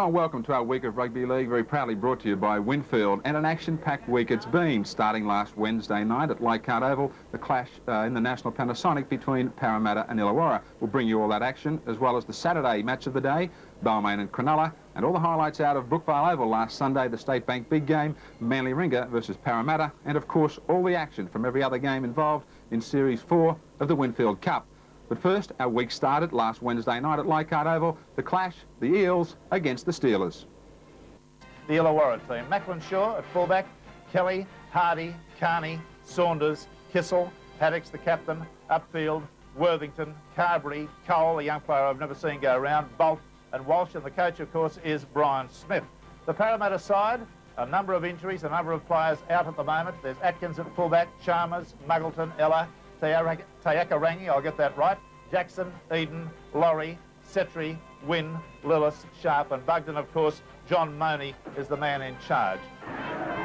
Hello and welcome to our week of Rugby League, very proudly brought to you by Winfield, and an action-packed week it's been. Starting last Wednesday night at Leichhardt Oval, the clash in the National Panasonic between Parramatta and Illawarra. We'll bring you all that action, as well as the Saturday match of the day, Balmain and Cronulla, and all the highlights out of Brookvale Oval last Sunday, the State Bank big game, Warringah versus Parramatta, and of course all the action from every other game involved in Series 4 of the Winfield Cup. But first, our week started last Wednesday night at Leichhardt Oval, the clash, the Eels against the Steelers. The Illawarra team, Macklin Shaw at fullback, Kelly, Hardy, Carney, Saunders, Kissel, Haddocks the captain, upfield, Worthington, Carberry, Cole, a young player I've never seen go around, Bolt and Walsh, and the coach of course is Brian Smith. The Parramatta side, a number of injuries, a number of players out at the moment. There's Atkins at fullback, Chalmers, Muggleton, Ella, Tayakarangi, I'll get that right, Jackson, Eden, Laurie, Setri, Wynn, Lillis, Sharp and Bugden. Of course, John Money is the man in charge.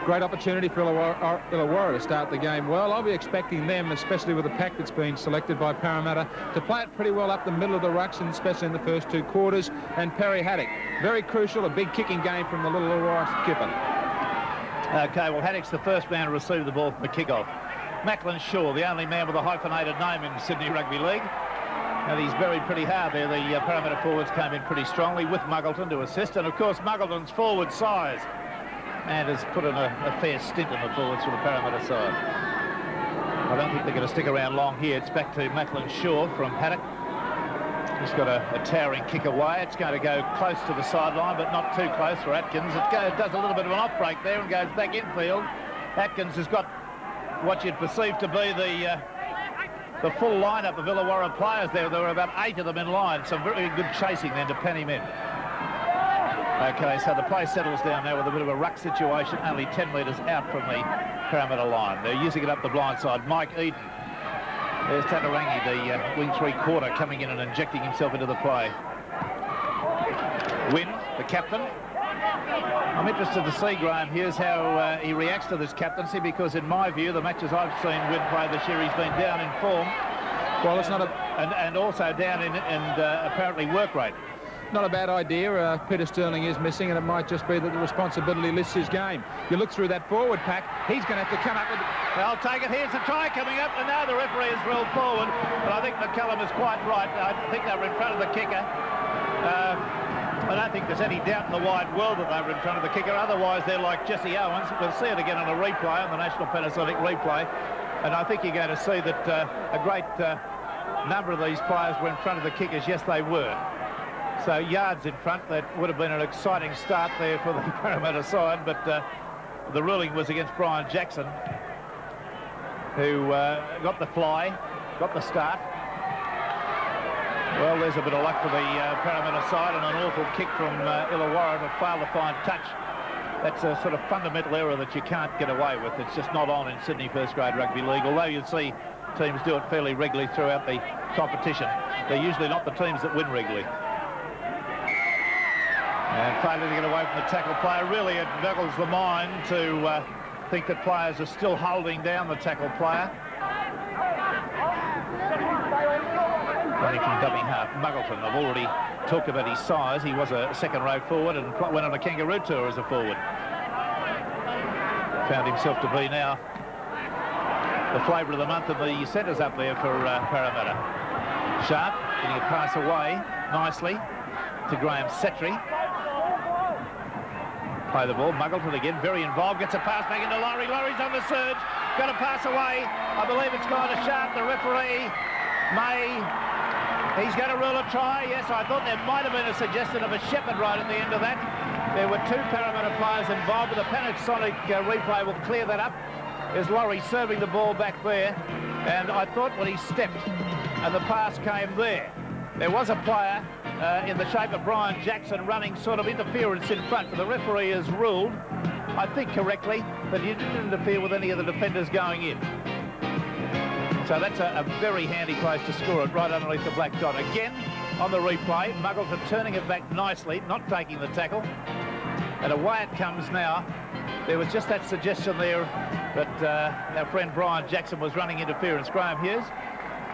Great opportunity for Illawarra to start the game well. I'll be expecting them, especially with the pack that's been selected by Parramatta, to play it pretty well up the middle of the rucks, and especially in the first two quarters. And Perry Haddock, very crucial, a big kicking game from the little Illawarra skipper. OK, well, Haddock's the first man to receive the ball from the kick-off. Macklin Shaw, the only man with a hyphenated name in Sydney Rugby League. And he's buried pretty hard there. The Parramatta forwards came in pretty strongly with Muggleton to assist. And, of course, Muggleton's forward size and has put in a fair stint in the forwards for the Parramatta side. I don't think they're going to stick around long here. It's back to Macklin Shaw from Haddock. He's got a towering kick away. It's going to go close to the sideline, but not too close for Atkins. It does a little bit of an off-break there and goes back infield. Atkins has got what you'd perceive to be the full lineup of Illawarra players there. There were about 8 of them in line. Some very good chasing then to pen him in. OK, so the play settles down now with a bit of a ruck situation, only 10 metres out from the Parramatta line. They're using it up the blind side. Mike Eden. There's Tatarangi, the wing three-quarter, coming in and injecting himself into the play. Wynn, the captain. I'm interested to see, Graeme Hughes, how he reacts to this captaincy, because in my view, the matches I've seen Wynn play this year, he's been down in form. Well, it's not a... And also down in apparently work rate. Not a bad idea. Peter Sterling is missing, and it might just be that the responsibility lifts his game. You look through that forward pack, he's going to have to come up with... I'll take it. Here's the try coming up, and now the referee has rolled forward. But I think McCullum is quite right. I think they were in front of the kicker. I don't think there's any doubt in the wide world that they were in front of the kicker. Otherwise, they're like Jesse Owens. We'll see it again on a replay, on the National Panasonic replay. And I think you're going to see that a great number of these players were in front of the kickers. Yes, they were. So yards in front. That would have been an exciting start there for the Parramatta side. But the ruling was against Brian Jackson, who got the fly, got the start. Well, there's a bit of luck for the Parramatta side, and an awful kick from Illawarra to fail to find touch. That's a sort of fundamental error that you can't get away with. It's just not on in Sydney First Grade Rugby League, although you'd see teams do it fairly regularly throughout the competition. They're usually not the teams that win regularly. And failure to get away from the tackle player. Really, it boggles the mind to think that players are still holding down the tackle player. Running from dummy half, Muggleton. I've already talked about his size. He was a second-row forward and went on a kangaroo tour as a forward. Found himself to be now the flavour of the month of the centres up there for Parramatta. Sharp getting a pass away nicely to Graham Setri. Play the ball. Muggleton again, very involved. Gets a pass back into Laurie. Laurie's on the surge. Got a pass away. I believe it's gone to Sharp. The referee may... He's going to rule a try. Yes, I thought there might have been a suggestion of a shepherd right at the end of that. There were 2 Parramatta players involved, but the Panasonic replay will clear that up. Is Laurie serving the ball back there, and I thought when he stepped and the pass came there, there was a player in the shape of Brian Jackson running sort of interference in front, but the referee has ruled, I think correctly, that he didn't interfere with any of the defenders going in. So that's a very handy place to score it, right underneath the black dot. Again, on the replay, Muggleton turning it back nicely, not taking the tackle. And away it comes now. There was just that suggestion there that our friend Brian Jackson was running interference. Graeme Hughes?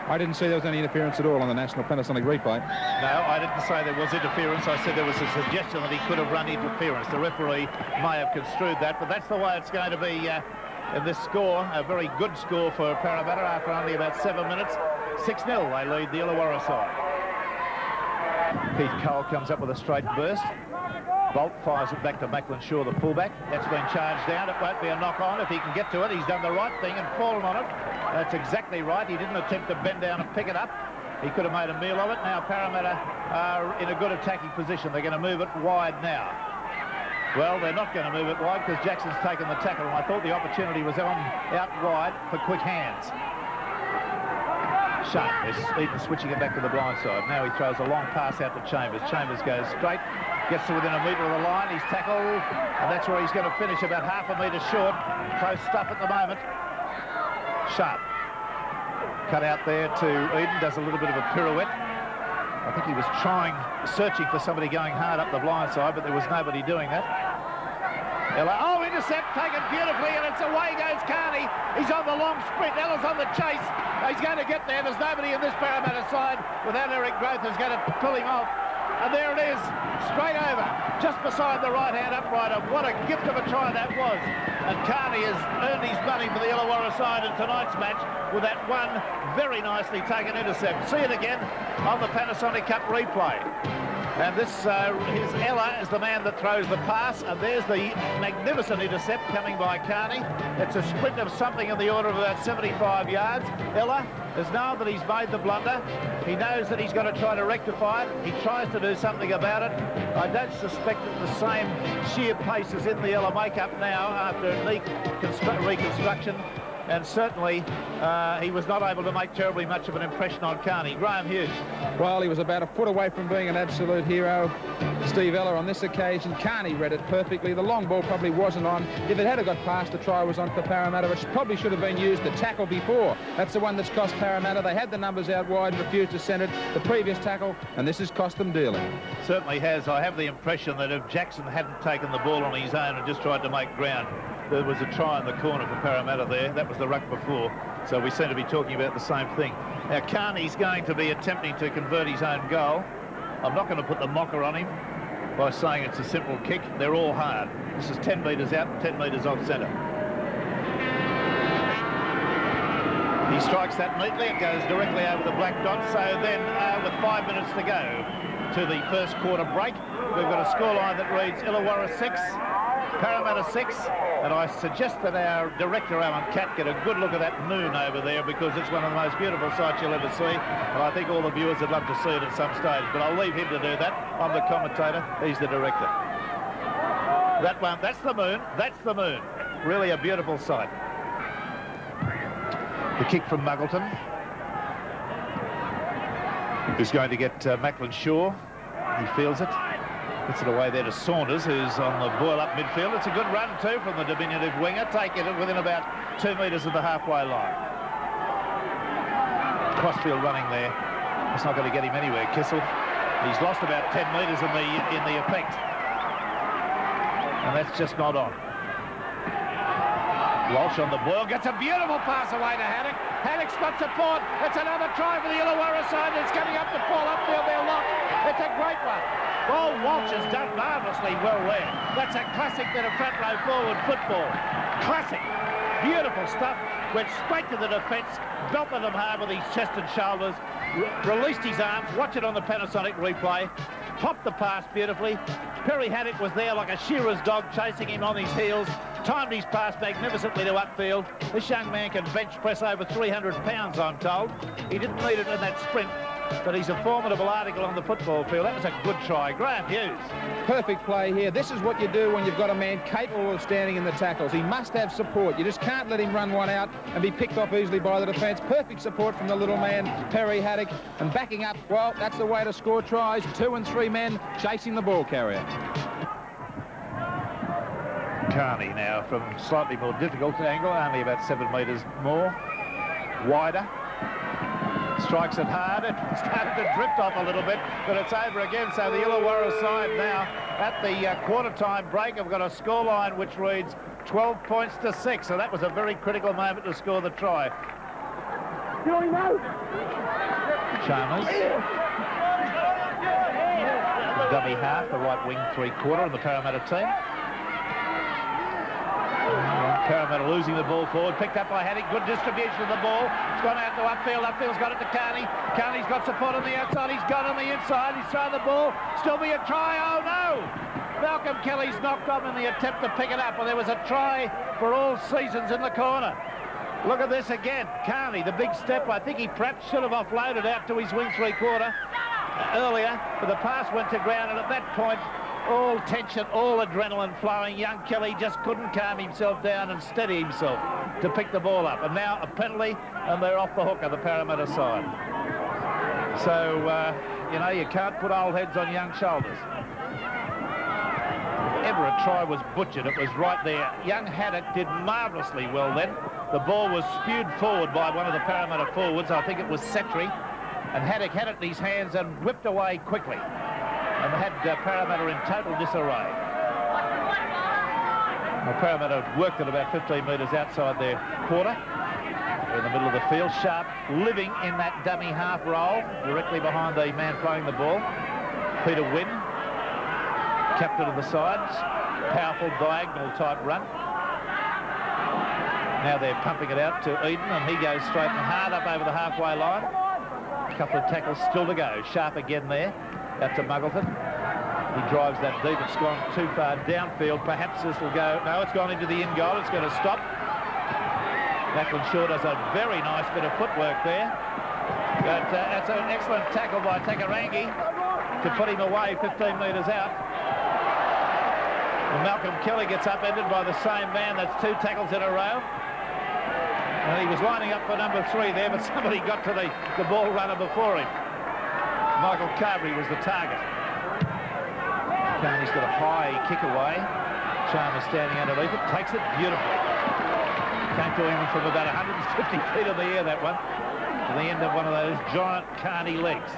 I didn't see there was any interference at all on the National Panasonic replay. No, I didn't say there was interference. I said there was a suggestion that he could have run interference. The referee may have construed that, but that's the way it's going to be in this score. A very good score for Parramatta after only about 7 minutes. 6-0, they lead the Illawarra side. Keith Cole comes up with a straight burst. Bolt fires it back to Macklin Shaw, the fullback. That's been charged down. It won't be a knock-on if he can get to it. He's done the right thing and fallen on it. That's exactly right. He didn't attempt to bend down and pick it up. He could have made a meal of it. Now Parramatta are in a good attacking position. They're going to move it wide now. Well, they're not going to move it wide because Jackson's taken the tackle, and I thought the opportunity was out wide for quick hands. Shane is even switching it back to the blind side. Now he throws a long pass out to Chambers. Chambers goes straight, gets to within a metre of the line. He's tackled, and that's where he's going to finish, about half a metre short. Close stuff at the moment. Sharp. Cut out there to Eden, does a little bit of a pirouette. I think he was searching for somebody going hard up the blind side, but there was nobody doing that. Ella, oh, intercept taken beautifully, and it's away goes Carney. He's on the long sprint. Ella's on the chase. He's going to get there. There's nobody in this Parramatta side without Eric Growth who's going to pull him off. And there it is, straight over, just beside the right-hand uprighter. What a gift of a try that was. And Carney has earned his money for the Illawarra side in tonight's match with that one very nicely taken intercept. See it again on the Panasonic Cup replay. And this is Ella is the man that throws the pass, and there's the magnificent intercept coming by Carney. It's a sprint of something in the order of about 75 yards. Ella has known that he's made the blunder. He knows that he's got to try to rectify it. He tries to do something about it. I don't suspect that the same sheer pace is in the Ella makeup now after knee reconstruction. And certainly he was not able to make terribly much of an impression on Carney. Graeme Hughes. Well, he was about a foot away from being an absolute hero, Steve Ella, on this occasion. Carney read it perfectly. The long ball probably wasn't on. If it had got past, the try was on for Parramatta, which probably should have been used. The tackle before, that's the one that's cost Parramatta. They had the numbers out wide, refused to send it. The previous tackle, and this has cost them dearly. Certainly has. I have the impression that if Jackson hadn't taken the ball on his own and just tried to make ground, there was a try in the corner for Parramatta there. That was the ruck before. So we seem to be talking about the same thing. Now Carney's going to be attempting to convert his own goal. I'm not going to put the mocker on him by saying it's a simple kick. They're all hard. This is 10 metres out and 10 metres off centre. He strikes that neatly. It goes directly over the black dot. So then with 5 minutes to go to the first quarter break, we've got a scoreline that reads Illawarra 6, Parramatta 6, and I suggest that our director, Alan Catt, get a good look at that moon over there because it's one of the most beautiful sights you'll ever see, and I think all the viewers would love to see it at some stage, but I'll leave him to do that. I'm the commentator, he's the director. That one, that's the moon, really a beautiful sight. The kick from Muggleton is going to get Macklin Shaw. He feels it. Gets it away there to Saunders, who's on the boil-up midfield. It's a good run, too, from the diminutive winger. Taking it within about 2 metres of the halfway line. Crossfield running there. It's not going to get him anywhere, Kissel. He's lost about 10 metres in the effect. And that's just not on. Walsh on the boil, gets a beautiful pass away to Haddock. Haddock's got support. It's another try for the Illawarra side. It's coming up to fall upfield. They're locked. It's a great one. Well, Walsh has done marvellously well there. That's a classic bit of front row forward football. Classic. Beautiful stuff. Went straight to the defence, belted them hard with his chest and shoulders, released his arms. Watch it on the Panasonic replay. Popped the pass beautifully. Perry Haddock was there like a shearer's dog chasing him on his heels. Timed his pass magnificently to upfield. This young man can bench press over 300 pounds, I'm told. He didn't need it in that sprint, but he's a formidable article on the football field. That was a good try. Graeme Hughes. Perfect play here. This is what you do when you've got a man capable of standing in the tackles. He must have support. You just can't let him run one out and be picked off easily by the defence. Perfect support from the little man, Perry Haddock. And backing up, well, that's the way to score tries. 2 and 3 men chasing the ball carrier. Carney now from slightly more difficult angle, only about 7 metres more. Wider. Strikes it hard. It started to drift off a little bit, but it's over again. So the Illawarra side now at the quarter-time break have got a scoreline which reads 12 points to 6. So that was a very critical moment to score the try. Chalmers. Dummy half, the right wing three-quarter of the Parramatta team. Parramatta losing the ball forward, picked up by Haddock, good distribution of the ball. It's gone out to upfield, upfield's got it to Carney. Carney's got support on the outside, he's gone on the inside, he's thrown the ball, still be a try, oh no! Malcolm Kelly's knocked on in the attempt to pick it up, and there was a try for all seasons in the corner. Look at this again, Carney, the big step, I think he perhaps should have offloaded out to his wing three-quarter earlier, but the pass went to ground, and at that point, all tension, all adrenaline flowing. Young Kelly just couldn't calm himself down and steady himself to pick the ball up. And now a penalty, and they're off the hook of the Parramatta side. So, you know, you can't put old heads on young shoulders. If ever a try was butchered, it was right there. Young Haddock did marvellously well then. The ball was spewed forward by one of the Parramatta forwards. I think it was Setri. And Haddock had it in his hands and whipped away quickly. And had Parramatta in total disarray. Well, Parramatta worked at about 15 metres outside their quarter. They're in the middle of the field. Sharp living in that dummy half role, directly behind the man throwing the ball. Peter Wynn, captain of the sides. Powerful diagonal type run. Now they're pumping it out to Eden, and he goes straight and hard up over the halfway line. A couple of tackles still to go. Sharp again there. Out to Muggleton. He drives that deep. It's gone too far downfield. Perhaps this will go. No, it's gone into the in goal. It's going to stop. Lachlan Shaw does a very nice bit of footwork there. But that's an excellent tackle by Takarangi to put him away 15 metres out. And Malcolm Kelly gets upended by the same man. That's two tackles in a row. And he was lining up for number 3 there, but somebody got to the ball runner before him. Michael Carberry was the target. Carney's got a high kick away. Chalmers standing underneath it, takes it beautifully. Came to him from about 150 feet in the air, that one, to the end of one of those giant Carney legs.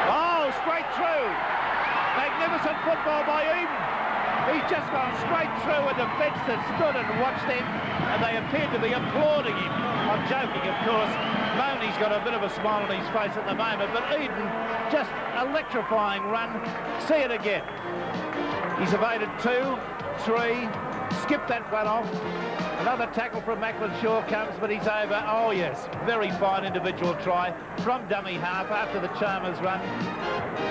Oh, straight through. Magnificent football by Eden. He's just gone straight through a defence that stood and watched him, and they appeared to be applauding him. I'm joking, of course. Money's got a bit of a smile on his face at the moment, but Eden, just electrifying run. See it again. He's evaded 2, 3, skipped that one off. Another tackle from Macklin Shaw comes, but he's over. Oh, yes, very fine individual try from dummy half after the Chalmers run,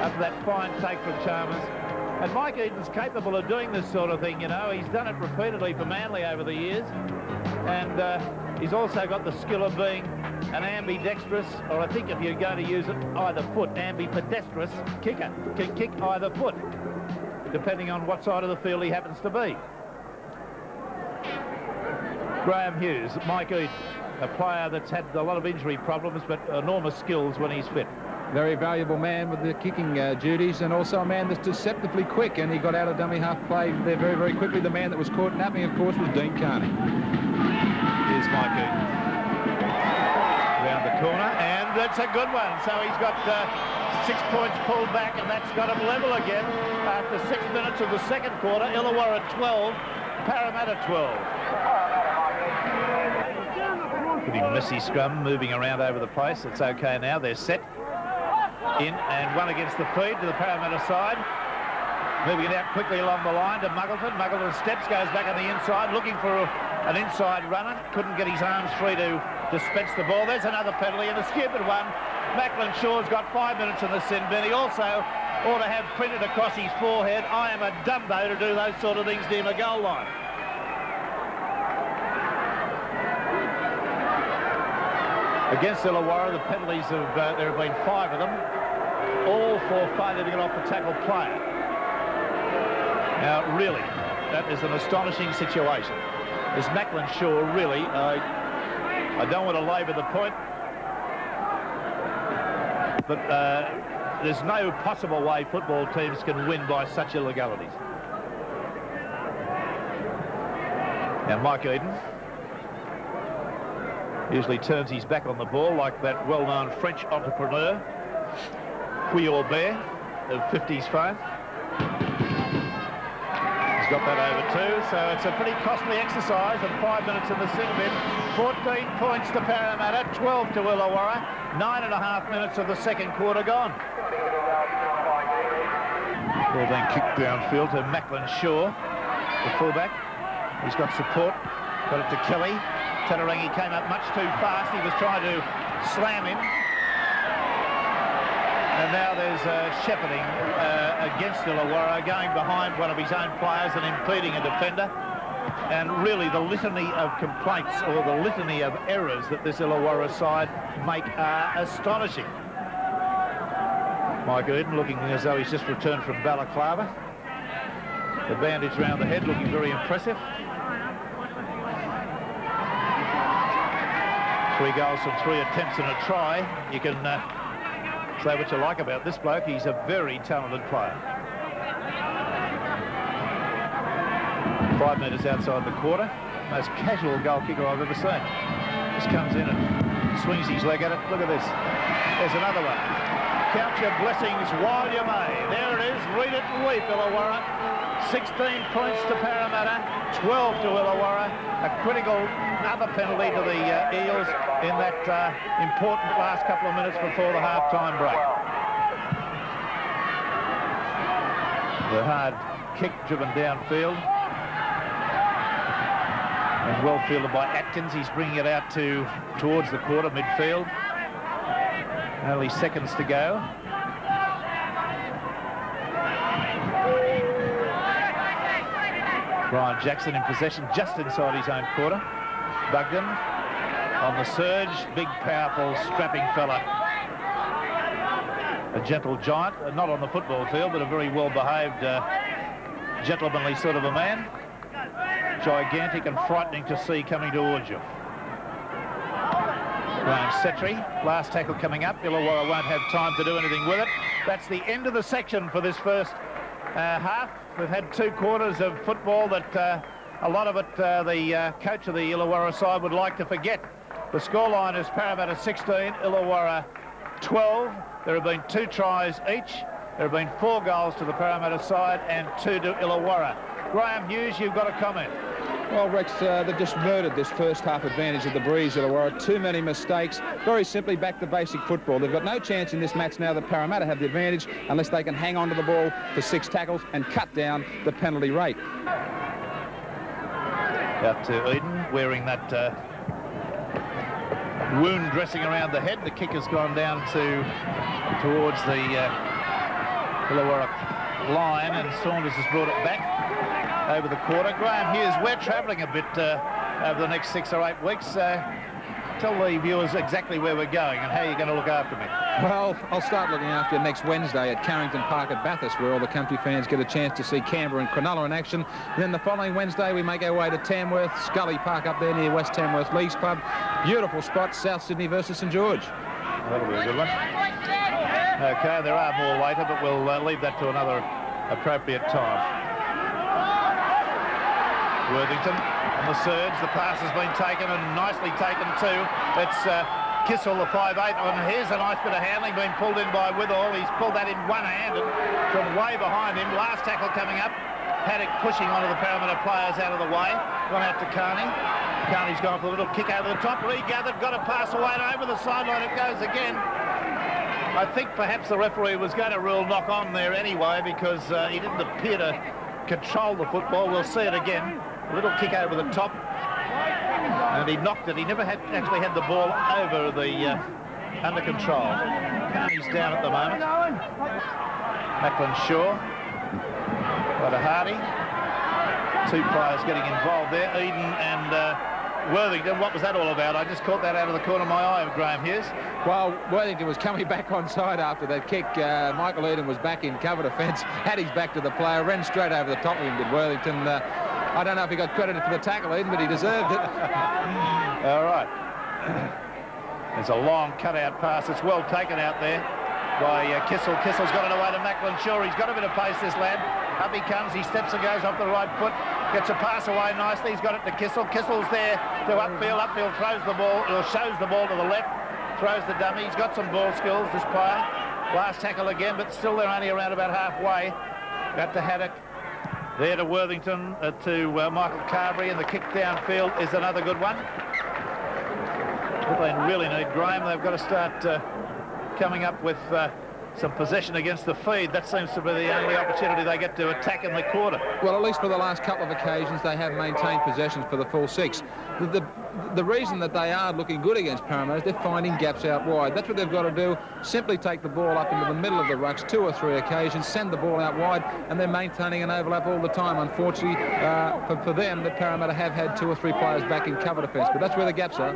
after that fine take from Chalmers. And Mike Eden's capable of doing this sort of thing, you know. He's done it repeatedly for Manly over the years. And he's also got the skill of being an ambidextrous, or I think if you're going to use it, either foot, ambidextrous kicker. Can kick either foot, depending on what side of the field he happens to be. Graeme Hughes, Mike Eden, a player that's had a lot of injury problems, but enormous skills when he's fit. Very valuable man with the kicking duties, and also a man that's deceptively quick, and he got out of dummy half play there very, very quickly. The man that was caught napping, of course, was Dean Carney. Here's Mike Eden. Round the corner, and that's a good one. So he's got 6 points pulled back, and that's got him level again after 6 minutes of the second quarter. Illawarra 12, Parramatta 12. Pretty messy scrum, moving around over the place. It's okay now, they're set. In and one against the feed to the Parramatta side. Moving it out quickly along the line to Muggleton. Muggleton steps, goes back on the inside, looking for an inside runner. Couldn't get his arms free to dispense the ball. There's another penalty, and a stupid one. Macklin Shaw's got 5 minutes in the sin bin. He also ought to have printed across his forehead, "I am a Dumbo," to do those sort of things near the goal line. Against Illawarra, the penalties have, there have been 5 of them, all for failure to get off the tackle player. Now, really, that is an astonishing situation. Is Macklin Shaw really, I don't want to labour the point, but there's no possible way football teams can win by such illegalities. Now, Mike Eden usually turns his back on the ball like that well-known French entrepreneur, Puyol Bear, of 50s fame. He's got that over too, so it's a pretty costly exercise, and 5 minutes in the sin bin. 14 points to Parramatta, 12 to Illawarra, 9.5 minutes of the second quarter gone. Ball being kicked downfield to Macklin Shaw, the fullback. He's got support, got it to Kelly. Tatarangi came up much too fast. He was trying to slam him. And now there's shepherding against Illawarra, going behind one of his own players and impeding a defender. And really the litany of complaints, or the litany of errors that this Illawarra side make are astonishing. Michael Eden looking as though he's just returned from Balaclava. The bandage round the head looking very impressive. 3 goals from 3 attempts and a try. You can say what you like about this bloke. He's a very talented player. 5 metres outside the quarter. Most casual goal kicker I've ever seen. Just comes in and swings his leg at it. Look at this. There's another one. Count your blessings while you may. There it is. Read it and weep, Illawarra. 16 points to Parramatta, 12 to Illawarra. A critical other penalty to the Eels in that important last couple of minutes before the half-time break. The hard kick driven downfield. And well fielded by Atkins. He's bringing it out towards the quarter midfield. Only seconds to go. Brian Jackson in possession just inside his own quarter. Bugden on the surge. Big, powerful, strapping fella. A gentle giant, not on the football field, but a very well-behaved, gentlemanly sort of a man. Gigantic and frightening to see coming towards you. Graham Setri, last tackle coming up. Illawarra won't have time to do anything with it. That's the end of the section for this first half. We've had 2 quarters of football that a lot of it the coach of the Illawarra side would like to forget. The scoreline is Parramatta 16, Illawarra 12. There have been 2 tries each. There have been 4 goals to the Parramatta side and 2 to Illawarra. Graeme Hughes, you've got a comment. Well, Rex, they've just murdered this first half advantage of the Breeze, Illawarra. Too many mistakes. Very simply back to basic football. They've got no chance in this match now that Parramatta have the advantage unless they can hang on to the ball for 6 tackles and cut down the penalty rate. Out to Eden, wearing that wound dressing around the head. The kick has gone down towards the Illawarra line, and Saunders has brought it back over the quarter. Graeme Hughes, we're travelling a bit over the next 6 or 8 weeks. Tell the viewers exactly where we're going and how you're going to look after me. Well, I'll start looking after you next Wednesday at Carrington Park at Bathurst, where all the country fans get a chance to see Canberra and Cronulla in action. And then the following Wednesday, we make our way to Tamworth, Scully Park up there near West Tamworth Leagues Club. Beautiful spot, South Sydney versus St George. That'll be a good one. OK, there are more later, but we'll leave that to another appropriate time. Worthington on the surge. The pass has been taken, and nicely taken too. It's Kissel, the 5'8", and here's a nice bit of handling being pulled in by Withall. He's pulled that in one-handed from way behind him. Last tackle coming up. Paddock pushing one of the Parramatta players out of the way. Gone out to Carney. Carney's gone for a little kick over the top. Regathered, got a pass away, and over the sideline it goes again. I think perhaps the referee was going to rule knock on there anyway, because he didn't appear to control the football. We'll see it again. A little kick over the top, and he knocked it. He never actually had the ball over the under control. Carney's down at the moment. Macklin Shaw, Ryder Hardy. 2 players getting involved there. Eden and Worthington. What was that all about? I just caught that out of the corner of my eye of Graeme Hughes. Well, Worthington was coming back on side after that kick. Michael Eden was back in cover defence, had his back to the player, ran straight over the top of him, did Worthington. I don't know if he got credited for the tackle, Eden, but he deserved it. All right. There's a long cut-out pass. It's well taken out there by Kissel. Kissel's got it away to Macklin Shaw. He's got a bit of pace, this lad. Up he comes. He steps and goes off the right foot. Gets a pass away nicely. He's got it to Kissel. Kissel's there to upfield. Upfield throws the ball, or shows the ball to the left. Throws the dummy. He's got some ball skills, this player. Last tackle again, but still they're only around about halfway. Got to Haddock. There to Worthington, to Michael Carberry, and the kick downfield is another good one. But they really need Graeme. They've got to start coming up with some possession against the feed. That seems to be the only opportunity they get to attack in the quarter. Well, at least for the last couple of occasions, they have maintained possessions for the full 6. The reason that they are looking good against Parramatta is they're finding gaps out wide. That's what they've got to do. Simply take the ball up into the middle of the rucks 2 or 3 occasions, send the ball out wide, and they're maintaining an overlap all the time. Unfortunately, for them, the Parramatta have had 2 or 3 players back in cover defence, but that's where the gaps are.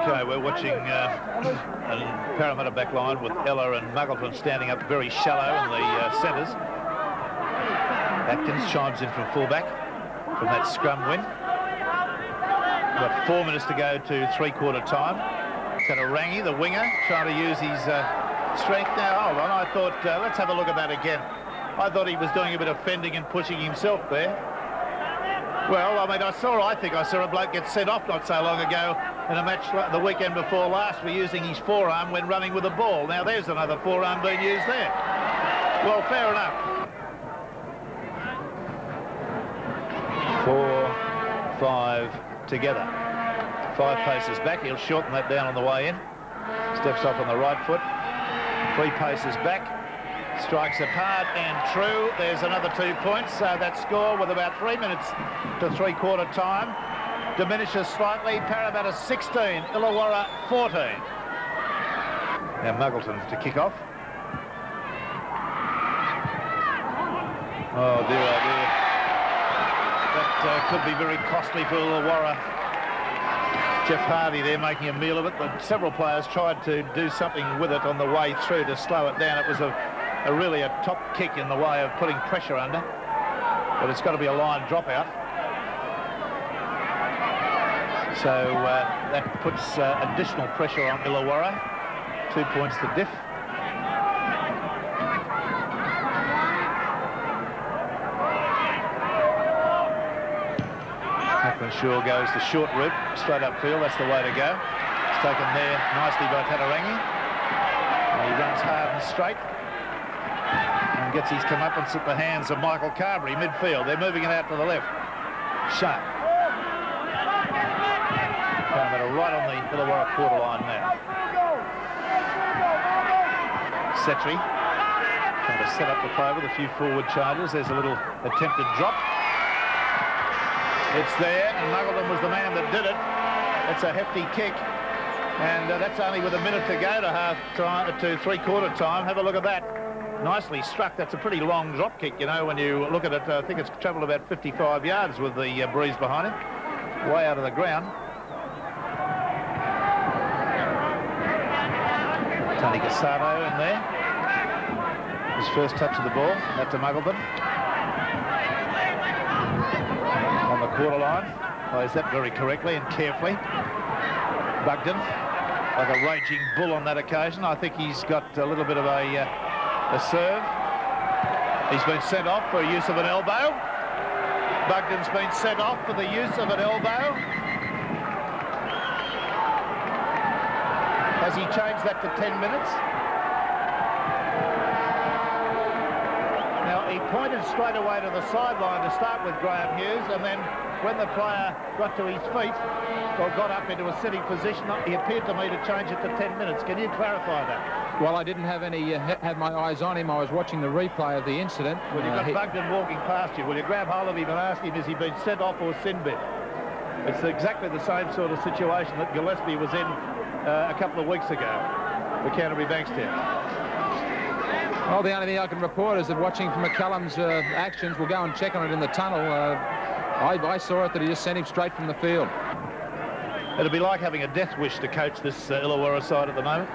Okay, we're watching a Parramatta back line with Ella and Muggleton standing up very shallow in the centres. Atkins chimes in from fullback from that scrum win. Got 4 minutes to go to three-quarter time. Tatarangi, the winger, trying to use his strength. Now, hold on, I thought, let's have a look at that again. I thought he was doing a bit of fending and pushing himself there. Well, I mean, I think I saw a bloke get sent off not so long ago in a match the weekend before last for using his forearm when running with the ball. Now, there's another forearm being used there. Well, fair enough. 4, 5 together. 5 paces back. He'll shorten that down on the way in. Steps off on the right foot. 3 paces back. Strikes it hard and true. There's another 2 points. So that score with about 3 minutes to three-quarter time diminishes slightly. Parramatta 16, Illawarra 14. Now Muggleton to kick off. Oh dear, oh dear. That could be very costly for Illawarra. Jeff Hardy there making a meal of it, but several players tried to do something with it on the way through to slow it down. It was really a top kick in the way of putting pressure under, but it's got to be a line dropout. So that puts additional pressure on Illawarra. 2 points to diff. Shaw goes the short route, straight upfield. That's the way to go. It's taken there nicely by Tatarangi. And he runs hard and straight and gets his comeuppance at the hands of Michael Carberry, midfield. They're moving it out to the left. Sharp. Parramatta right on the Illawarra quarter line now. Setri trying to set up the play with a few forward charges. There's a little attempted drop. It's there, and Muggleton was the man that did it. It's a hefty kick, and that's only with a minute to go to three-quarter time. Have a look at that. Nicely struck. That's a pretty long drop kick, you know, when you look at it. I think it's travelled about 55 yards with the breeze behind him. Way out of the ground. Tony Casato in there. His first touch of the ball. That to Muggleton. On the quarter line, plays that very correctly and carefully. Bugden, like a raging bull on that occasion. I think he's got a little bit of a serve. He's been sent off for use of an elbow. Bugden's been sent off for the use of an elbow. Has he changed that to 10 minutes? He pointed straight away to the sideline to start with, Graeme Hughes, and then when the player got to his feet or got up into a sitting position, he appeared to me to change it to 10 minutes. Can you clarify that? Well, I didn't have have my eyes on him. I was watching the replay of the incident. Well, you've got Bugden walking past you. Will you grab hold of him and ask him, has he been sent off or sin bin? It's exactly the same sort of situation that Gillespie was in a couple of weeks ago for Canterbury Bankstown. Well, the only thing I can report is that watching from McCullum's actions, we'll go and check on it in the tunnel. I saw it that he just sent him straight from the field. It'd be like having a death wish to coach this Illawarra side at the moment.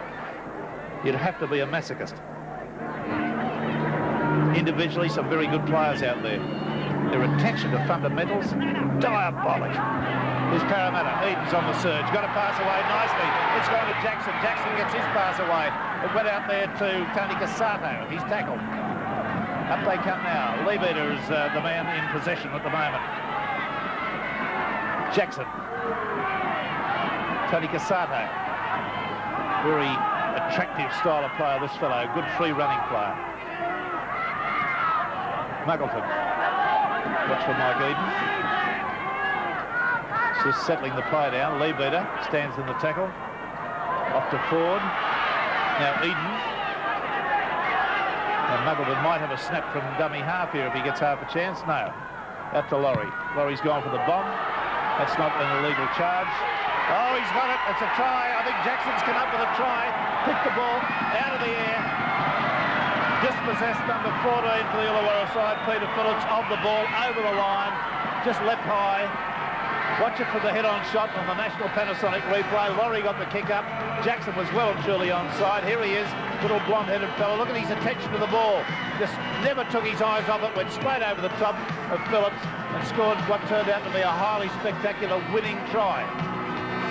You'd have to be a masochist. Individually, some very good players out there. Their attention to fundamentals, diabolic. Here's Parramatta. Eden's on the surge. Got to pass away nicely. It's gone to Jackson. Jackson gets his pass away. It went out there to Tony Casato. He's tackled. Up they come now. Leibeder is the man in possession at the moment. Jackson. Tony Casato. Very attractive style of player, this fellow. Good free running player. Muggleton. Watch for Mike Eden. Just settling the play down. Leadbeater stands in the tackle. Off to Ford. Now Eden. And Muggleton might have a snap from dummy half here if he gets half a chance. No. Out to Laurie. Laurie's gone for the bomb. That's not an illegal charge. Oh, he's got it. It's a try. I think Jackson's come up with a try. Picked the ball out of the air. Dispossessed number 14 for the Illawarra side. Peter Phillips of the ball over the line. Just left high. Watch it for the head-on shot on the National Panasonic replay. Laurie got the kick up. Jackson was well and truly onside. Here he is, little blonde-headed fella. Look at his attention to the ball. Just never took his eyes off it. Went straight over the top of Phillips and scored what turned out to be a highly spectacular winning try.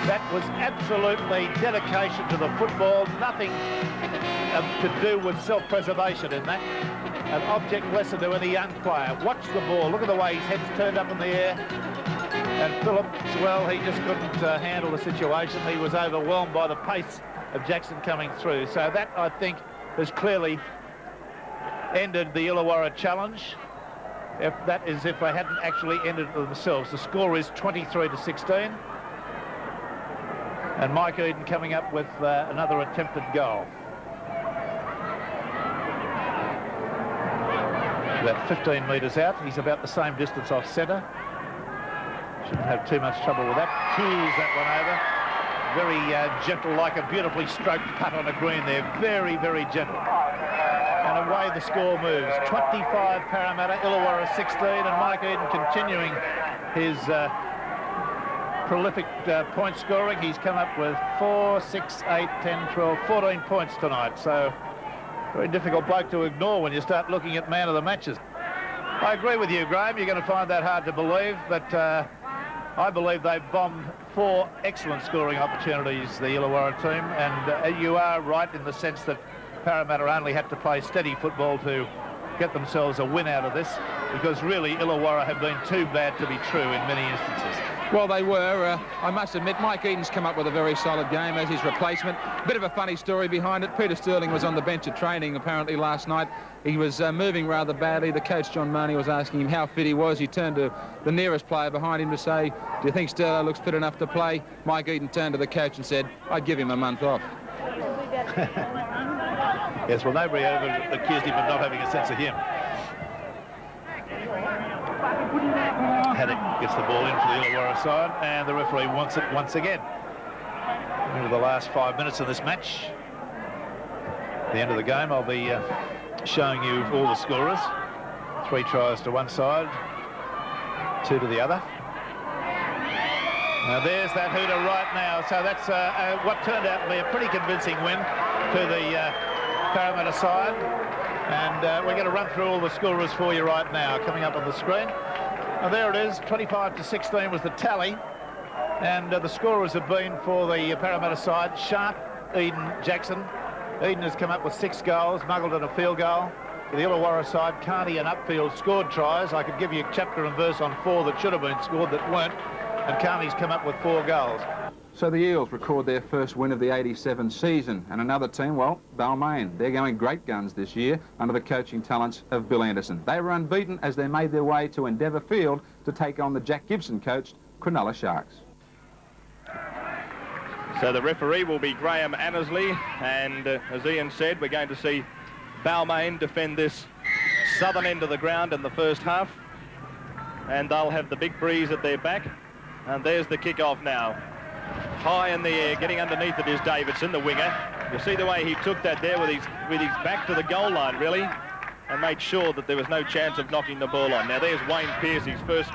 That was absolutely dedication to the football. Nothing to do with self-preservation in that. An object lesson to any young player. Watch the ball. Look at the way his head's turned up in the air. And Phillips, well, he just couldn't handle the situation. He was overwhelmed by the pace of Jackson coming through. So that, I think, has clearly ended the Illawarra challenge. If that is, if they hadn't actually ended it themselves. The score is 23-16. And Mike Eden coming up with another attempted goal. About 15 metres out. He's about the same distance off centre. Shouldn't have too much trouble with that. Pulls that one over. Very gentle, like a beautifully stroked putt on a green there. Very, very gentle. And away the score moves. 25 Parramatta, Illawarra 16, and Mike Eden continuing his prolific point scoring. He's come up with 4, 6, 8, 10, 12, 14 points tonight. So very difficult bloke to ignore when you start looking at man of the matches. I agree with you, Graeme. You're going to find that hard to believe, but I believe they've bombed 4 excellent scoring opportunities, the Illawarra team, and you are right in the sense that Parramatta only had to play steady football to get themselves a win out of this, because really Illawarra have been too bad to be true in many instances. Well, they were. I must admit, Mike Eden's come up with a very solid game as his replacement. Bit of a funny story behind it. Peter Sterling was on the bench at training apparently last night. He was moving rather badly. The coach, John Marnie, was asking him how fit he was. He turned to the nearest player behind him to say, "Do you think Sterling looks fit enough to play?" Mike Eden turned to the coach and said, "I'd give him a month off." Yes, well, nobody ever accused him of not having a sense of humour. Haddock gets the ball in for the Illawarra side, and the referee wants it once again. Into the last 5 minutes of this match. At the end of the game, I'll be showing you all the scorers. 3 tries to one side, 2 to the other. Now there's that hooter right now. So that's what turned out to be a pretty convincing win to the Parramatta side. And we're going to run through all the scorers for you right now, coming up on the screen. Now there it is, 25-16 was the tally. And the scorers have been for the Parramatta side, Sharp, Eden, Jackson. Eden has come up with 6 goals, Muggleton a field goal. For the Illawarra side, Carney and Upfield scored tries. I could give you chapter and verse on 4 that should have been scored that weren't. And Carney's come up with 4 goals. So the Eels record their first win of the 87 season. And another team, well, Balmain. They're going great guns this year under the coaching talents of Bill Anderson. They were unbeaten as they made their way to Endeavour Field to take on the Jack Gibson-coached Cronulla Sharks. So the referee will be Graham Annesley, and as Ian said, we're going to see Balmain defend this southern end of the ground in the first half, and they'll have the big breeze at their back. And there's the kick-off now. High in the air, getting underneath it is Davidson, the winger. You see the way he took that there with his back to the goal line, really, and made sure that there was no chance of knocking the ball on. Now there's Wayne Pearce, his first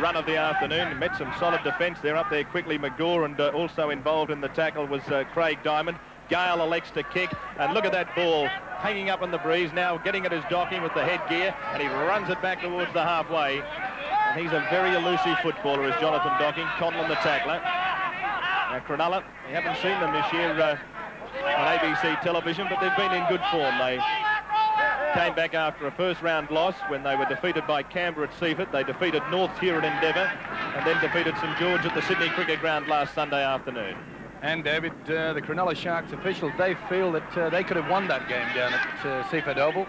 run of the afternoon. Met some solid defence there up there quickly. McGaw, and also involved in the tackle was Craig Diamond. Gale elects to kick, and look at that ball hanging up in the breeze, now getting at his docking with the headgear, and he runs it back towards the halfway. And he's a very elusive footballer, is Jonathan Docking. Conlon the tackler. Now Cronulla, we haven't seen them this year on ABC television, but they've been in good form. They came back after a first-round loss when they were defeated by Canberra at Seaford. They defeated North here at Endeavour, and then defeated St George at the Sydney Cricket Ground last Sunday afternoon. And David, the Cronulla Sharks officials, they feel that they could have won that game down at Seaford Oval.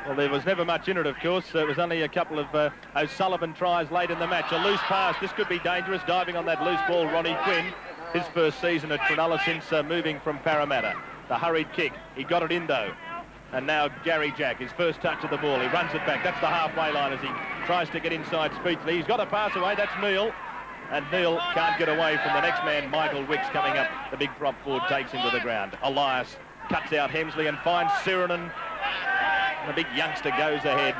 Well, there was never much in it, of course. It was only a couple of O'Sullivan tries late in the match. A loose pass. This could be dangerous. Diving on that loose ball, Ronnie Quinn. His first season at Cronulla since moving from Parramatta. The hurried kick. He got it in, though. And now Gary Jack, his first touch of the ball. He runs it back. That's the halfway line as he tries to get inside Speechley. He's got a pass away. That's Neil. And Neil can't get away from the next man, Michael Wicks, coming up. The big prop forward takes him to the ground. Elias cuts out Hemsley and finds Sirinen. The big youngster goes ahead.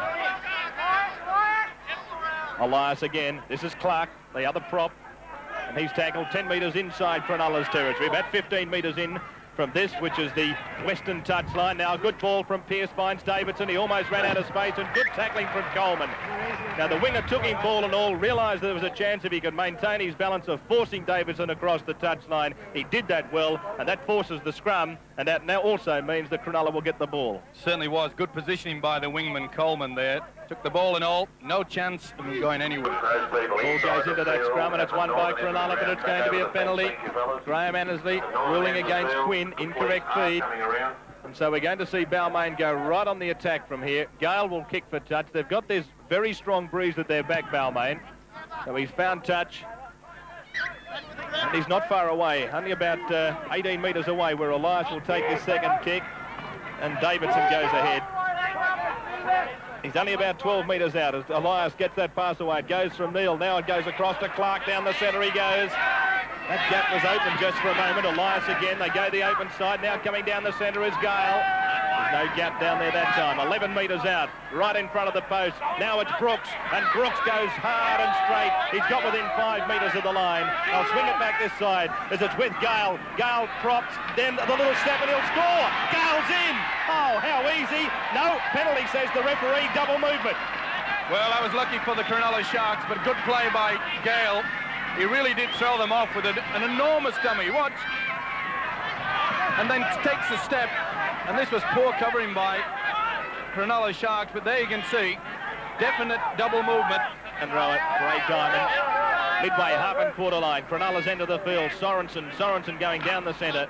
Elias again. This is Clark, the other prop. And he's tackled 10 metres inside Cronulla's territory. About 15 metres in from this, which is the western touchline. Now a good ball from Pearce finds Davidson. He almost ran out of space, and good tackling from Coleman. Now the winger took him ball and all, realised there was a chance if he could maintain his balance of forcing Davidson across the touchline. He did that well, and that forces the scrum, and that now also means that Cronulla will get the ball. Certainly was. Good positioning by the wingman Coleman there. Took the ball and all. No chance of him going anywhere. Ball goes into that scrum, and it's won by Cronulla, but it's going to be a penalty. Graeme Annesley ruling against Quinn. Incorrect feed. And so we're going to see Balmain go right on the attack from here. Gale will kick for touch. They've got this very strong breeze at their back, Balmain. So he's found touch. And he's not far away, only about 18 metres away, where Elias will take his second kick. And Davidson goes ahead. He's only about 12 metres out as Elias gets that pass away. It goes from Neil. Now it goes across to Clark. Down the centre he goes. That gap was open just for a moment. Elias again. They go the open side. Now coming down the centre is Gale. There's no gap down there that time. 11 metres out, right in front of the post. Now it's Brooks, and Brooks goes hard and straight. He's got within 5 metres of the line. They'll swing it back this side as it's with Gale. Gale props, then the little step, and he'll score. Gale's in. Oh, how easy. No, penalty, says the referee. Double movement. Well, I was lucky for the Cronulla Sharks, but good play by Gale. He really did throw them off with an enormous dummy. Watch. And then takes a step. And this was poor covering by Cronulla Sharks, but there you can see definite double movement. And Rowett, great diamond. Midway, half and quarter line. Cronulla's end of the field. Sorensen going down the centre.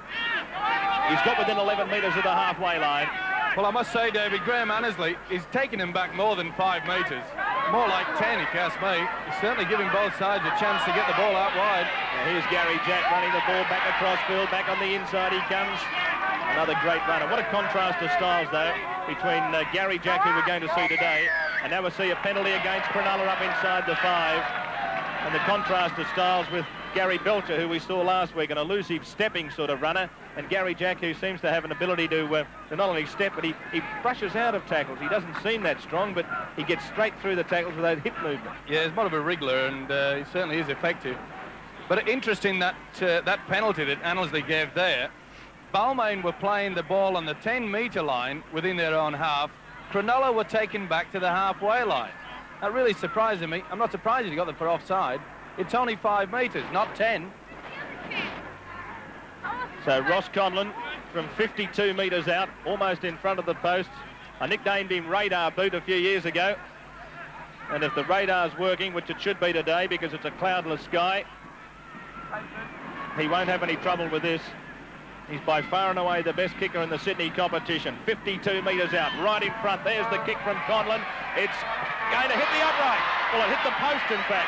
He's got within 11 metres of the halfway line. Well, I must say, David, Graeme Annesley is taking him back more than 5 metres. More like 10, if you ask me. He's certainly giving both sides a chance to get the ball out wide. Now here's Gary Jack running the ball back across field. Back on the inside he comes. Another great runner. What a contrast of styles, though, between Gary Jack, who we're going to see today, and now we'll see a penalty against Cronulla up inside the 5. And the contrast of styles with Gary Belcher, who we saw last week, an elusive stepping sort of runner, and Gary Jack, who seems to have an ability to not only step, but he brushes out of tackles. He doesn't seem that strong, but he gets straight through the tackles without hip movement. Yeah, he's more of a wriggler, and he certainly is effective. But interesting that that penalty that Annesley gave there, Balmain were playing the ball on the 10-metre line within their own half. Cronulla were taken back to the halfway line. That really surprised me. I'm not surprised he got them for offside. It's only 5 metres, not 10. So Ross Conlon from 52 metres out, almost in front of the post. I nicknamed him Radar Boot a few years ago. And if the radar's working, which it should be today because it's a cloudless sky, he won't have any trouble with this. He's by far and away the best kicker in the Sydney competition. 52 metres out, right in front. There's the kick from Conlon. It's going to hit the upright. Well, it hit the post, in fact.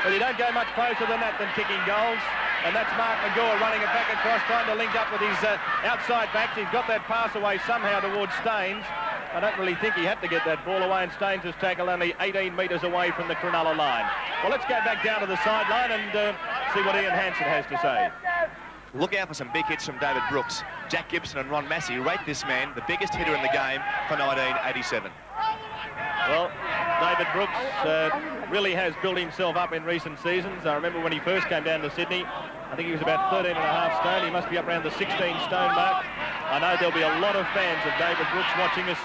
But you don't go much closer than that than kicking goals. And that's Mark McGaw running it back across, trying to link up with his outside backs. He's got that pass away somehow towards Staines. I don't really think he had to get that ball away, and Staines has tackled only 18 metres away from the Cronulla line. Well, let's go back down to the sideline and see what Ian Hansen has to say. Look out for some big hits from David Brooks. Jack Gibson and Ron Massey rate this man the biggest hitter in the game for 1987. Well, David Brooks really has built himself up in recent seasons. I remember when he first came down to Sydney, I think he was about 13.5 stone. He must be up around the 16 stone mark. I know there'll be a lot of fans of David Brooks watching us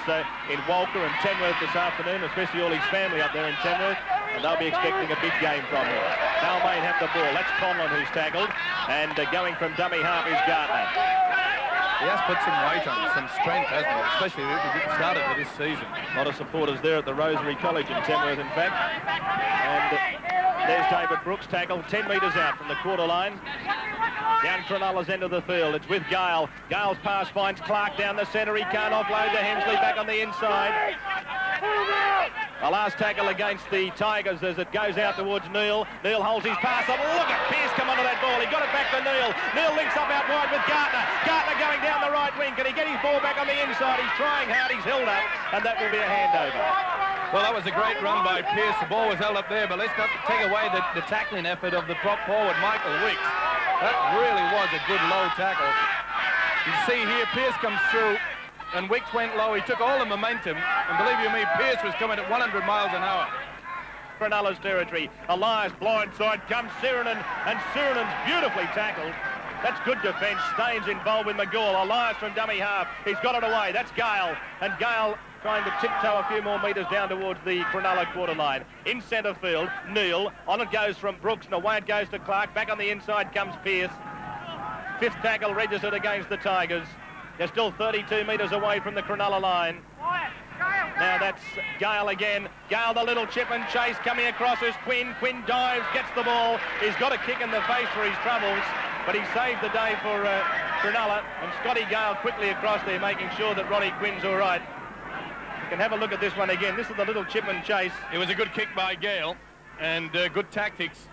in Walker and Tamworth this afternoon, especially all his family up there in Tamworth, and they'll be expecting a big game from him. Balmain have the ball. That's Conlon who's tackled, and going from dummy half is Gardner. He has put some weight on, some strength, hasn't he? Especially if he getting started for this season. A lot of supporters there at the Rosary College in Tamworth, in fact. And there's David Brooks tackled 10 metres out from the quarter line. Down Cronulla's end of the field. It's with Gale. Gale's pass finds Clark down the centre. He can't offload to Hemsley back on the inside. The last tackle against the Tigers as it goes out towards Neil. Neil holds his pass up. Look at Pearce come onto that ball. He got it back to Neil. Neil links up out wide with Gartner. Gartner going down the right wing. Can he get his ball back on the inside? He's trying hard. He's held up. And that will be a handover. Well, that was a great run by Pearce. The ball was held up there, but let's not take away the tackling effort of the prop forward, Michael Wicks. That really was a good low tackle. You see here, Pearce comes through, and Wicks went low. He took all the momentum, and believe you me, Pearce was coming at 100 miles an hour. Cronulla's territory. Elias blindside comes Sirenen, and Sirenen's beautifully tackled. That's good defence. Staines involved with McGaul. Elias from dummy half. He's got it away. That's Gale, and Gale trying to tiptoe a few more metres down towards the Cronulla quarter line. In centre field, Neil. On it goes from Brooks, and away it goes to Clark. Back on the inside comes Pearce. Fifth tackle registered against the Tigers. They're still 32 metres away from the Cronulla line. Now that's Gale again. Gale, the little chip and chase coming across is Quinn. Quinn dives, gets the ball. He's got a kick in the face for his troubles, but he saved the day for Cronulla. And Scotty Gale quickly across there, making sure that Ronnie Quinn's all right. You can have a look at this one again. This is the little chip and chase. It was a good kick by Gale and good tactics,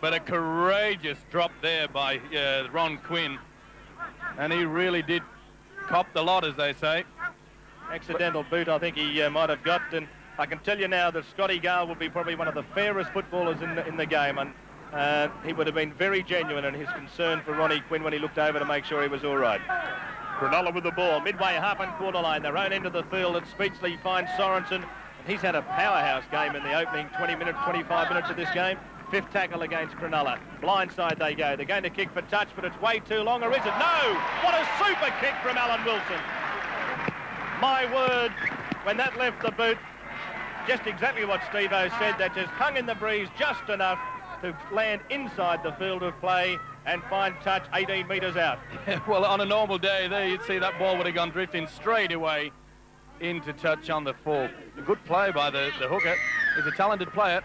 but a courageous drop there by Ron Quinn. And he really did cop the lot, as they say. Accidental boot, I think he might have got. And I can tell you now that Scotty Gale will be probably one of the fairest footballers in the game. And he would have been very genuine in his concern for Ronnie Quinn when he looked over to make sure he was all right. Cronulla with the ball, midway half and quarter line, their own end of the field. At Speechley finds Sorensen. He's had a powerhouse game in the opening 20 minutes, 25 minutes of this game. Fifth tackle against Cronulla. Blindside they go. They're going to kick for touch, but it's way too long, or is it? No! What a super kick from Alan Wilson. My word, when that left the boot, just exactly what Steve-O said, that just hung in the breeze just enough to land inside the field of play and find touch 18 metres out. Well, on a normal day there, you'd see that ball would have gone drifting straight away into touch on the full. A good play by the hooker. He's a talented player.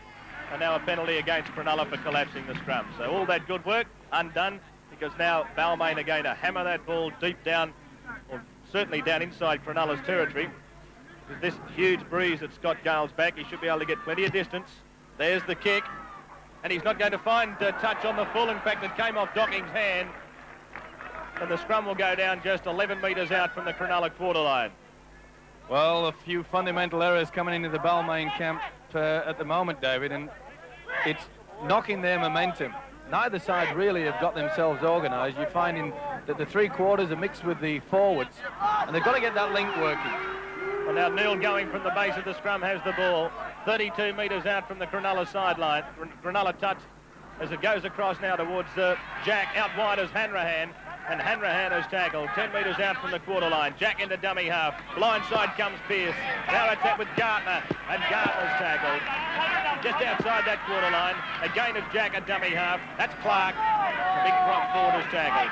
And now a penalty against Cronulla for collapsing the scrum. So all that good work undone, because now Balmain are going to hammer that ball deep down, or certainly down inside Cronulla's territory. With this huge breeze at Scott Gale's back, he should be able to get plenty of distance. There's the kick. And he's not going to find touch on the full. In fact, it came off Docking's hand. And the scrum will go down just 11 metres out from the Cronulla quarter line. Well, a few fundamental errors coming into the Balmain camp at the moment, David, and it's knocking their momentum. Neither side really have got themselves organised. You're finding that the three quarters are mixed with the forwards, and they've got to get that link working. Well, now Neil going from the base of the scrum has the ball. 32 metres out from the Cronulla sideline. Cronulla touch as it goes across now towards Jack. Out wide as Hanrahan. And Hanrahan has tackled 10 metres out from the quarter line. Jack into dummy half. Blindside comes Pearce. Now it's out with Gartner. And Gartner's tackled just outside that quarter line. Again it's Jack at dummy half. That's Clark. The big prop forward is tackled.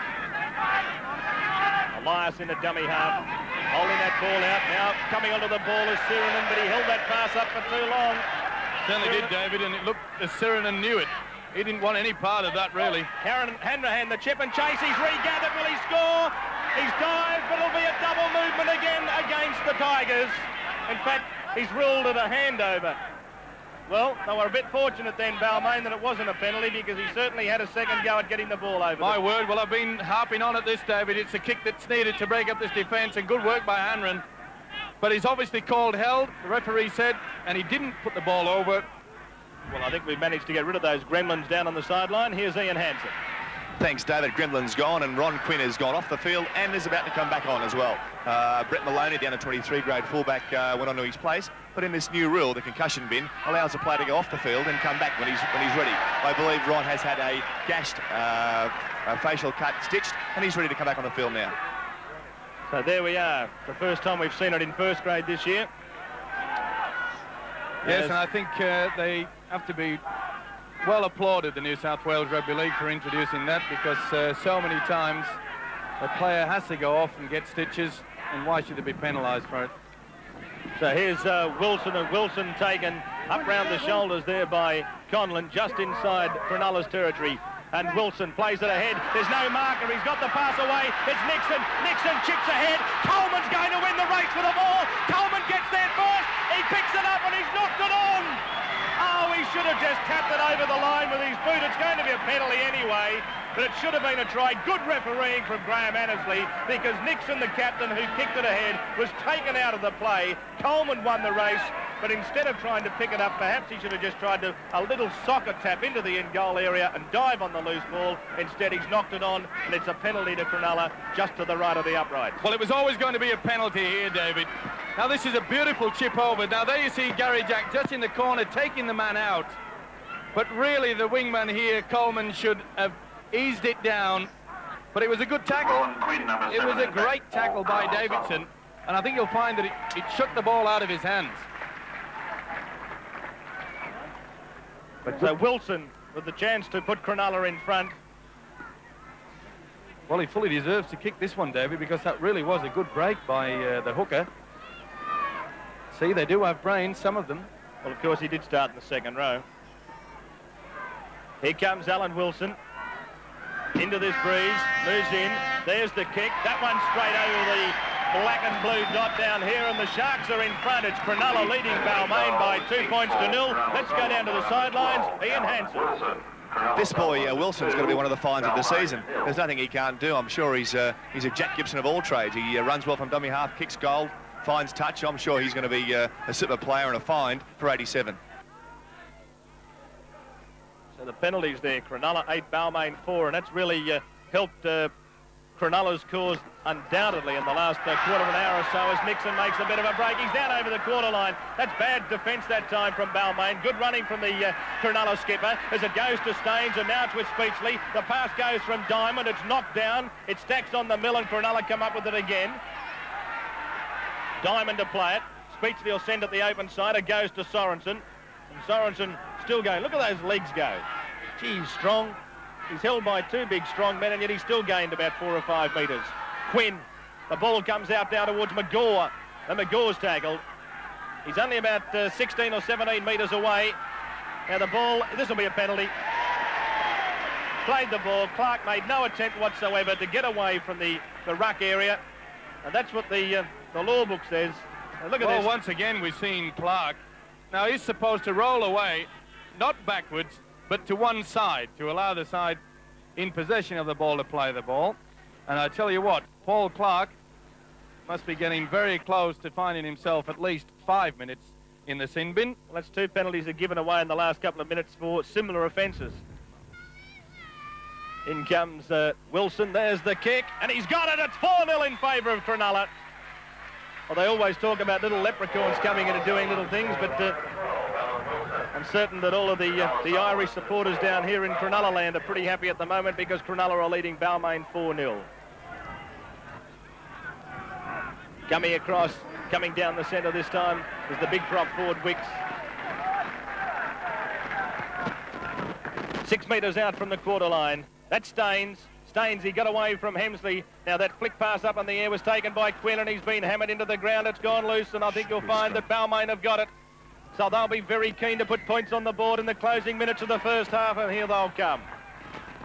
Elias in a dummy half. Holding that ball out. Now coming onto the ball is Sirenen, but he held that pass up for too long. Certainly did, David, and it looked as Sirenen knew it. He didn't want any part of that, really. Hanrahan, the chip and chase. He's regathered. Will he score? He's dived, but it'll be a double movement again against the Tigers. In fact, he's ruled it a handover. Well, they were a bit fortunate then, Balmain, that it wasn't a penalty, because he certainly had a second go at getting the ball over. My word, well, I've been harping on at this, David. It's a kick that's needed to break up this defence, and good work by Hanrahan. But he's obviously called held, the referee said, and he didn't put the ball over. Well, I think we've managed to get rid of those gremlins down on the sideline. Here's Ian Hansen. Thanks, David. Gremlin's gone, and Ron Quinn has gone off the field and is about to come back on as well. Brett Maloney, down to 23, grade fullback, went on to his place. But in this new rule, the concussion bin allows a player to go off the field and come back when he's ready. I believe Ron has had a gashed a facial cut stitched, and he's ready to come back on the field now. So there we are. The first time we've seen it in first grade this year. Yes, and I think they have to be well applauded, the New South Wales Rugby League, for introducing that, because so many times a player has to go off and get stitches, and why should they be penalised for it? So here's Wilson, and Wilson taken up round the shoulders there by Conlon, just inside Cronulla's territory. and Wilson plays it ahead. There's no marker. He's got the pass away. It's Nixon. Nixon chips ahead. Coleman's going to win the race with the ball. Coleman gets there first. He picks it up and he's knocked it on. Oh, he should have just tapped it over the line with his boot. It's going to be a penalty anyway, but it should have been a try. Good refereeing from Graeme Hughes, because Nixon, the captain who kicked it ahead, was taken out of the play. Coleman won the race, but instead of trying to pick it up, perhaps he should have just tried a little soccer tap into the in-goal area and dive on the loose ball. Instead, he's knocked it on, and it's a penalty to Cronulla just to the right of the uprights. Well, it was always going to be a penalty here, David. Now, this is a beautiful chip over. Now, there you see Gary Jack just in the corner, taking the man out. But really, the wingman here, Coleman, should have eased it down. But it was a good tackle. It was a great tackle by Davidson. And I think you'll find that it shook the ball out of his hands. So Wilson with the chance to put Cronulla in front. Well, he fully deserves to kick this one, David, because that really was a good break by the hooker. See, they do have brains, some of them. Well, of course, he did start in the second row. Here comes Alan Wilson. Into this breeze, moves in. There's the kick. That one straight over the black and blue dot down here, and the Sharks are in front. It's Cronulla leading Balmain by 2 points to 0. Let's go down to the sidelines. Ian Hansen. This boy, Wilson's going to be one of the finds of the season. There's nothing he can't do. I'm sure he's a Jack Gibson of all trades. He runs well from dummy half, kicks goal, finds touch. I'm sure he's going to be a super player and a find for 87. So the penalties there, Cronulla 8, Balmain 4, and that's really helped Cronulla's cause undoubtedly in the last quarter of an hour or so as Nixon makes a bit of a break. He's down over the quarter line. That's bad defence that time from Balmain. Good running from the Cronulla skipper as it goes to Staines, and now it's with Speechley. The pass goes from Diamond. It's knocked down. It stacks on the mill, and Cronulla come up with it again. Diamond to play it. Speechley will send it the open side. It goes to Sorensen. And Sorensen still going. Look at those legs go. Gee, he's strong. He's held by two big strong men, and yet he's still gained about 4 or 5 metres. Quinn, the ball comes out down towards McGaw, and McGaw's tackled. He's only about 16 or 17 metres away. Now the ball, this will be a penalty. Played the ball. Clark made no attempt whatsoever to get away from the ruck area, and that's what the law book says. Now look at this. Well, once again, we've seen Clark. Now he's supposed to roll away, not backwards, but to one side, to allow the side in possession of the ball to play the ball. And I tell you what, Paul Clark must be getting very close to finding himself at least 5 minutes in the sin bin. Well, that's 2 penalties are given away in the last couple of minutes for similar offences. In comes Wilson, there's the kick, and he's got it. It's 4-0 in favour of Cronulla. Well, they always talk about little leprechauns coming in and doing little things, but I'm certain that all of the Irish supporters down here in Cronulla land are pretty happy at the moment because Cronulla are leading Balmain 4-0. Coming across, coming down the centre this time is the big prop forward Wicks. 6 metres out from the quarter line. That's Staines. Staines, he got away from Hemsley. Now that flick pass up in the air was taken by Quinn, and he's been hammered into the ground. It's gone loose, and I think you'll find that Balmain have got it. So they'll be very keen to put points on the board in the closing minutes of the first half, and here they'll come.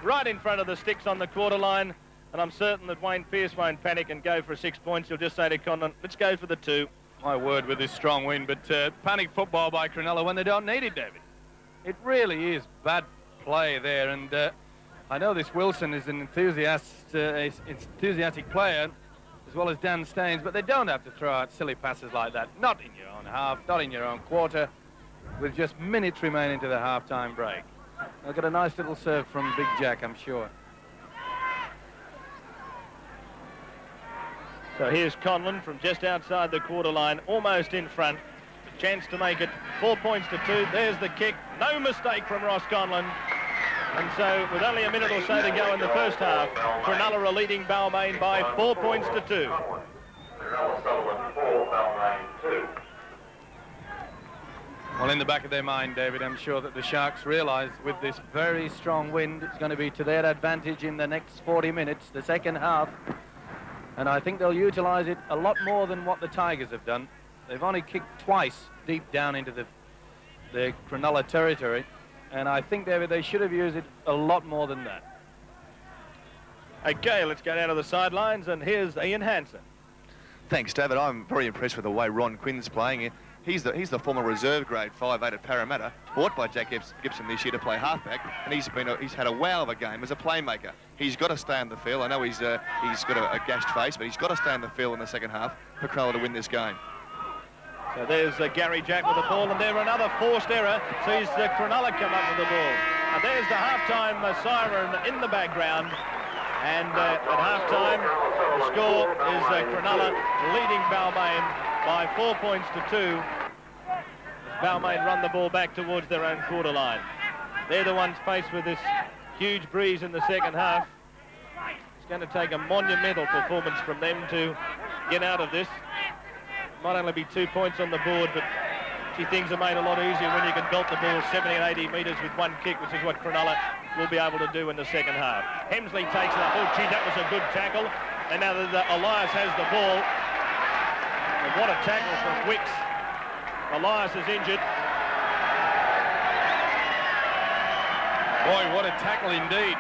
Right in front of the sticks on the quarter line, and I'm certain that Wayne Pearce won't panic and go for 6 points. He'll just say to Conlon, let's go for the 2. My word with this strong wind, but panic football by Cronulla when they don't need it, David. It really is bad play there, and I know this Wilson is an enthusiastic player, as well as Dan Staines, but they don't have to throw out silly passes like that. Not in your own half, not in your own quarter, with just minutes remaining to the half-time break. They'll get a nice little serve from Big Jack, I'm sure. So here's Conlon from just outside the quarter line, almost in front. Chance to make it 4 points to 2. There's the kick. No mistake from Ross Conlon. And so, with only a minute or so to go in the first half, Cronulla are leading Balmain by 4 points to 2. Well, in the back of their mind, David, I'm sure that the Sharks realise with this very strong wind, it's going to be to their advantage in the next 40 minutes, the second half. And I think they'll utilise it a lot more than what the Tigers have done. They've only kicked twice deep down into the Cronulla territory. And I think, David, they should have used it a lot more than that. Okay, let's go down to the sidelines, and here's Ian Hansen. Thanks, David. I'm very impressed with the way Ron Quinn's playing. He's the former reserve grade 5'8" at Parramatta, bought by Jack Gibson this year to play halfback, and he's had a wow of a game as a playmaker. He's got to stay on the field. I know he's got a gashed face, but he's got to stay on the field in the second half for Cronulla to win this game. So there's Gary Jack with the ball, and there another forced error sees Cronulla come up with the ball. And there's the half-time siren in the background. And at half-time, the score is Cronulla leading Balmain by 4 points to 2. Balmain run the ball back towards their own quarter line. They're the ones faced with this huge breeze in the second half. It's going to take a monumental performance from them to get out of this. Might only be 2 points on the board, but gee, things are made a lot easier when you can belt the ball 70 and 80 metres with one kick, which is what Cronulla will be able to do in the second half. Hemsley takes it up. Oh, gee, that was a good tackle. And now that Elias has the ball. And what a tackle from Wicks. Elias is injured. Boy, what a tackle indeed.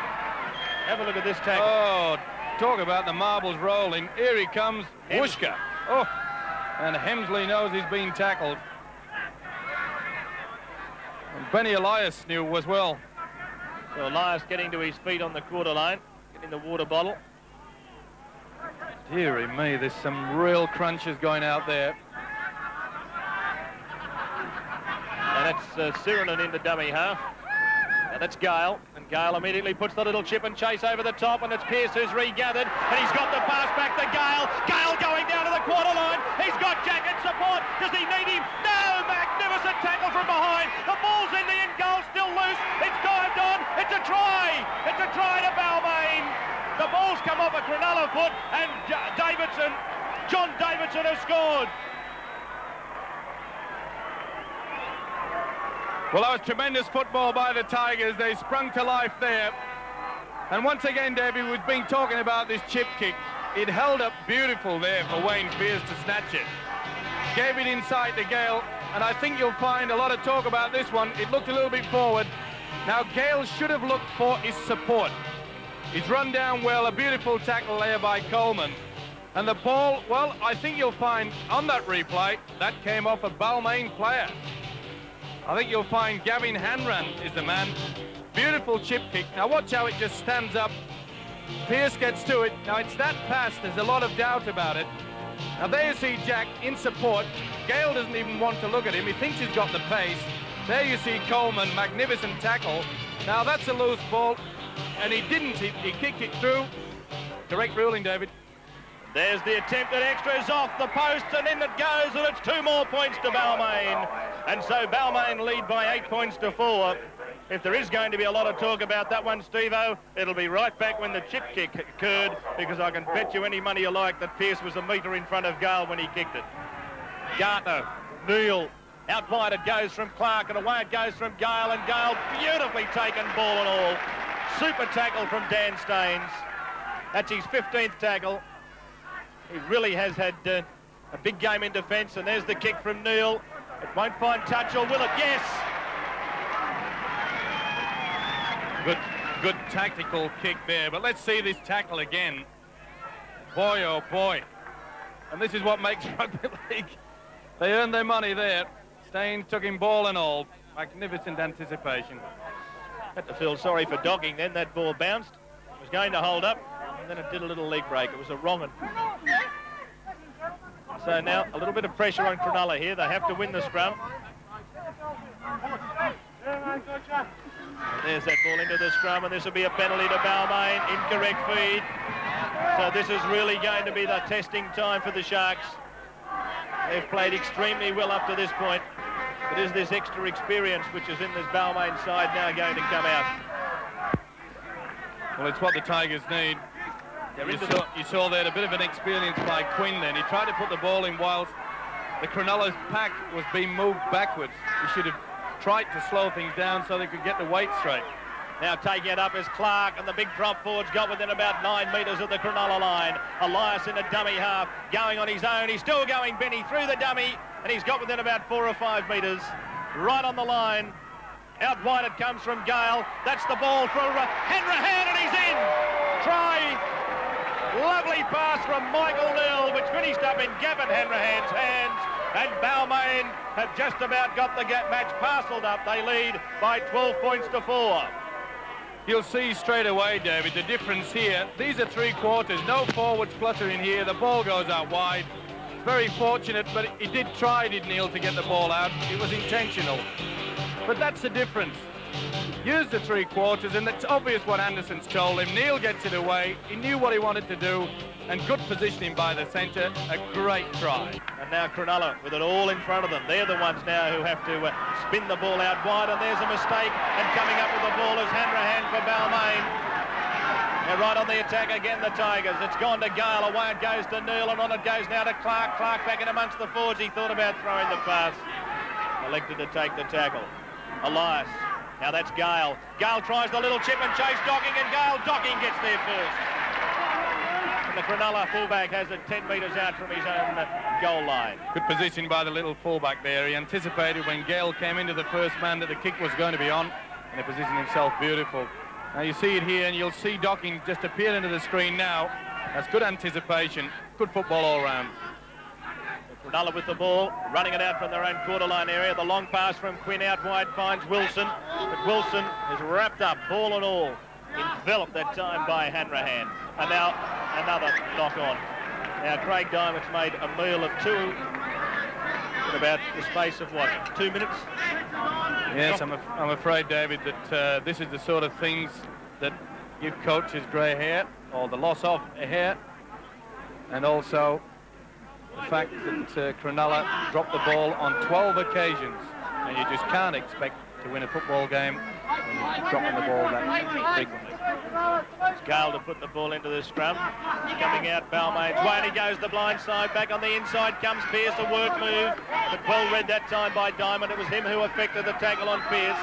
Have a look at this tackle. Oh, talk about the marbles rolling. Here he comes, Wooshka. Oh, and Hemsley knows he's been tackled. And Benny Elias knew as well. So Elias getting to his feet on the quarter line, getting the water bottle. Dearie me, there's some real crunches going out there. And that's Sutherland in the dummy half. And that's Gale. And Gale immediately puts the little chip and chase over the top, and it's Pearce who's regathered. And he's got the pass back to Gale. Gale going down to the quarter line. He's got Jack in support. Does he need him? No! Magnificent tackle from behind. The ball's in the end goal, still loose. It's dived on. It's a try. It's a try to Balmain. The ball's come off a Cronulla foot, and John Davidson has scored. Well, that was tremendous football by the Tigers. They sprung to life there. And once again, Davey, we've been talking about this chip kick. It held up beautiful there for Wayne Pearce to snatch it. Gave it inside to Gale, and I think you'll find a lot of talk about this one. It looked a little bit forward. Now, Gale should have looked for his support. He's run down well, a beautiful tackle there by Coleman. And the ball, well, I think you'll find on that replay, that came off a Balmain player. I think you'll find Gavin Hanran is the man. Beautiful chip kick. Now watch how it just stands up. Pearce gets to it. Now it's that pass, there's a lot of doubt about it. Now there you see Jack in support. Gale doesn't even want to look at him. He thinks he's got the pace. There you see Coleman, magnificent tackle. Now that's a loose ball, and he didn't. He kicked it through. Correct ruling, David. There's the attempt at extras off the post, and in it goes, and it's 2 more points to Balmain. And so Balmain lead by 8 points to 4. If there is going to be a lot of talk about that one, Steve-O, it'll be right back when the chip kick occurred, because I can bet you any money you like that Pearce was a metre in front of Gale when he kicked it. Gartner, Neal, out wide it goes from Clark, and away it goes from Gale, and Gale beautifully taken, ball and all. Super tackle from Dan Staines. That's his 15th tackle. He really has had a big game in defence, and there's the kick from Neal. It won't find touch, or will it? Yes! Good tactical kick there, but let's see this tackle again. Boy, oh boy. And this is what makes Rugby League. They earned their money there. Staines took him ball and all. Magnificent anticipation. Had to feel sorry for Dogging then. That ball bounced. It was going to hold up, and then it did a little leg break. It was a wrong one. So now a little bit of pressure on Cronulla here. They have to win the scrum. There's that ball into the scrum, and this will be a penalty to Balmain. Incorrect feed. So this is really going to be the testing time for the Sharks. They've played extremely well up to this point. But is this extra experience, which is in this Balmain side, now going to come out? Well, it's what the Tigers need. You saw there a bit of an experience by Quinn then. He tried to put the ball in whilst the Cronulla's pack was being moved backwards. He should have tried to slow things down so they could get the weight straight. Now taking it up is Clark, and the big prop forward's got within about 9 metres of the Cronulla line. Elias in a dummy half, going on his own. He's still going, Benny, through the dummy, and he's got within about 4 or 5 metres. Right on the line Out wide it comes from Gale. That's the ball for Hanrahan, and he's in. Try. Lovely pass from Michael Neal, which finished up in Gavin Hanrahan's hands. And Balmain have just about got the match parcelled up. They lead by 12 points to 4. You'll see straight away, David, the difference here. These are 3 quarters, no forwards fluttering here. The ball goes out wide. Very fortunate, but he did try, did Neil, to get the ball out. It was intentional. But that's the difference. Use the 3 quarters, and it's obvious what Anderson's told him. Neil gets it away. He knew what he wanted to do, and good positioning by the centre. A great try. And now Cronulla with it all in front of them. They're the ones now who have to spin the ball out wide, and there's a mistake. And coming up with the ball is Hanrahan for Balmain. They're right on the attack again, the Tigers. It's gone to Gale. Away it goes to Neil, and on it goes now to Clark. Clark back in amongst the forwards. He thought about throwing the pass. Elected to take the tackle. Elias. Now that's Gale. Gale tries the little chip and chase Docking, and Docking gets there first. And the Cronulla fullback has it 10 metres out from his own goal line. Good position by the little fullback there. He anticipated when Gale came into the first man that the kick was going to be on, and he positioned himself beautiful. Now you see it here, and you'll see Docking just appear into the screen now. That's good anticipation. Good football all round. Cronulla with the ball, running it out from their own quarter line area. The long pass from Quinn out wide finds Wilson, but Wilson is wrapped up, ball and all, enveloped that time by Hanrahan. And now another knock on. Now Craig Diamond's made a meal of 2 in about the space of, what, 2 minutes? Yes, I'm afraid, David, that this is the sort of things that give coaches grey hair, or the loss of a hair, and also the fact that Cronulla dropped the ball on 12 occasions, and you just can't expect to win a football game when you're dropping the ball that frequently. It's Gale to put the ball into the scrum. Coming out Balmain's way, and he goes the blind side. Back on the inside comes Pearce, a work move, but well read that time by Diamond. It was him who effected the tackle on Pearce.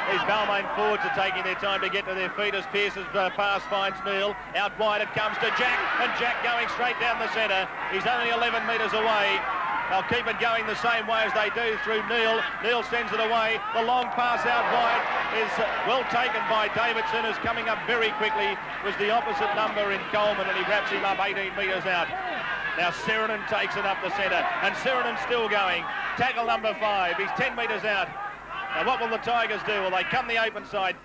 These Balmain forwards are taking their time to get to their feet as Pearce's pass finds Neil. Out wide it comes to Jack, and Jack going straight down the centre. He's only 11 metres away. They'll keep it going the same way as they do through Neil. Neil sends it away. The long pass out wide is well taken by Davidson, who's coming up very quickly. Was the opposite number in Coleman, and he wraps him up 18 metres out. Now Sutherland takes it up the centre, and Sutherland's still going. Tackle number 5. He's 10 metres out. Now what will the Tigers do? Well, they come the open side.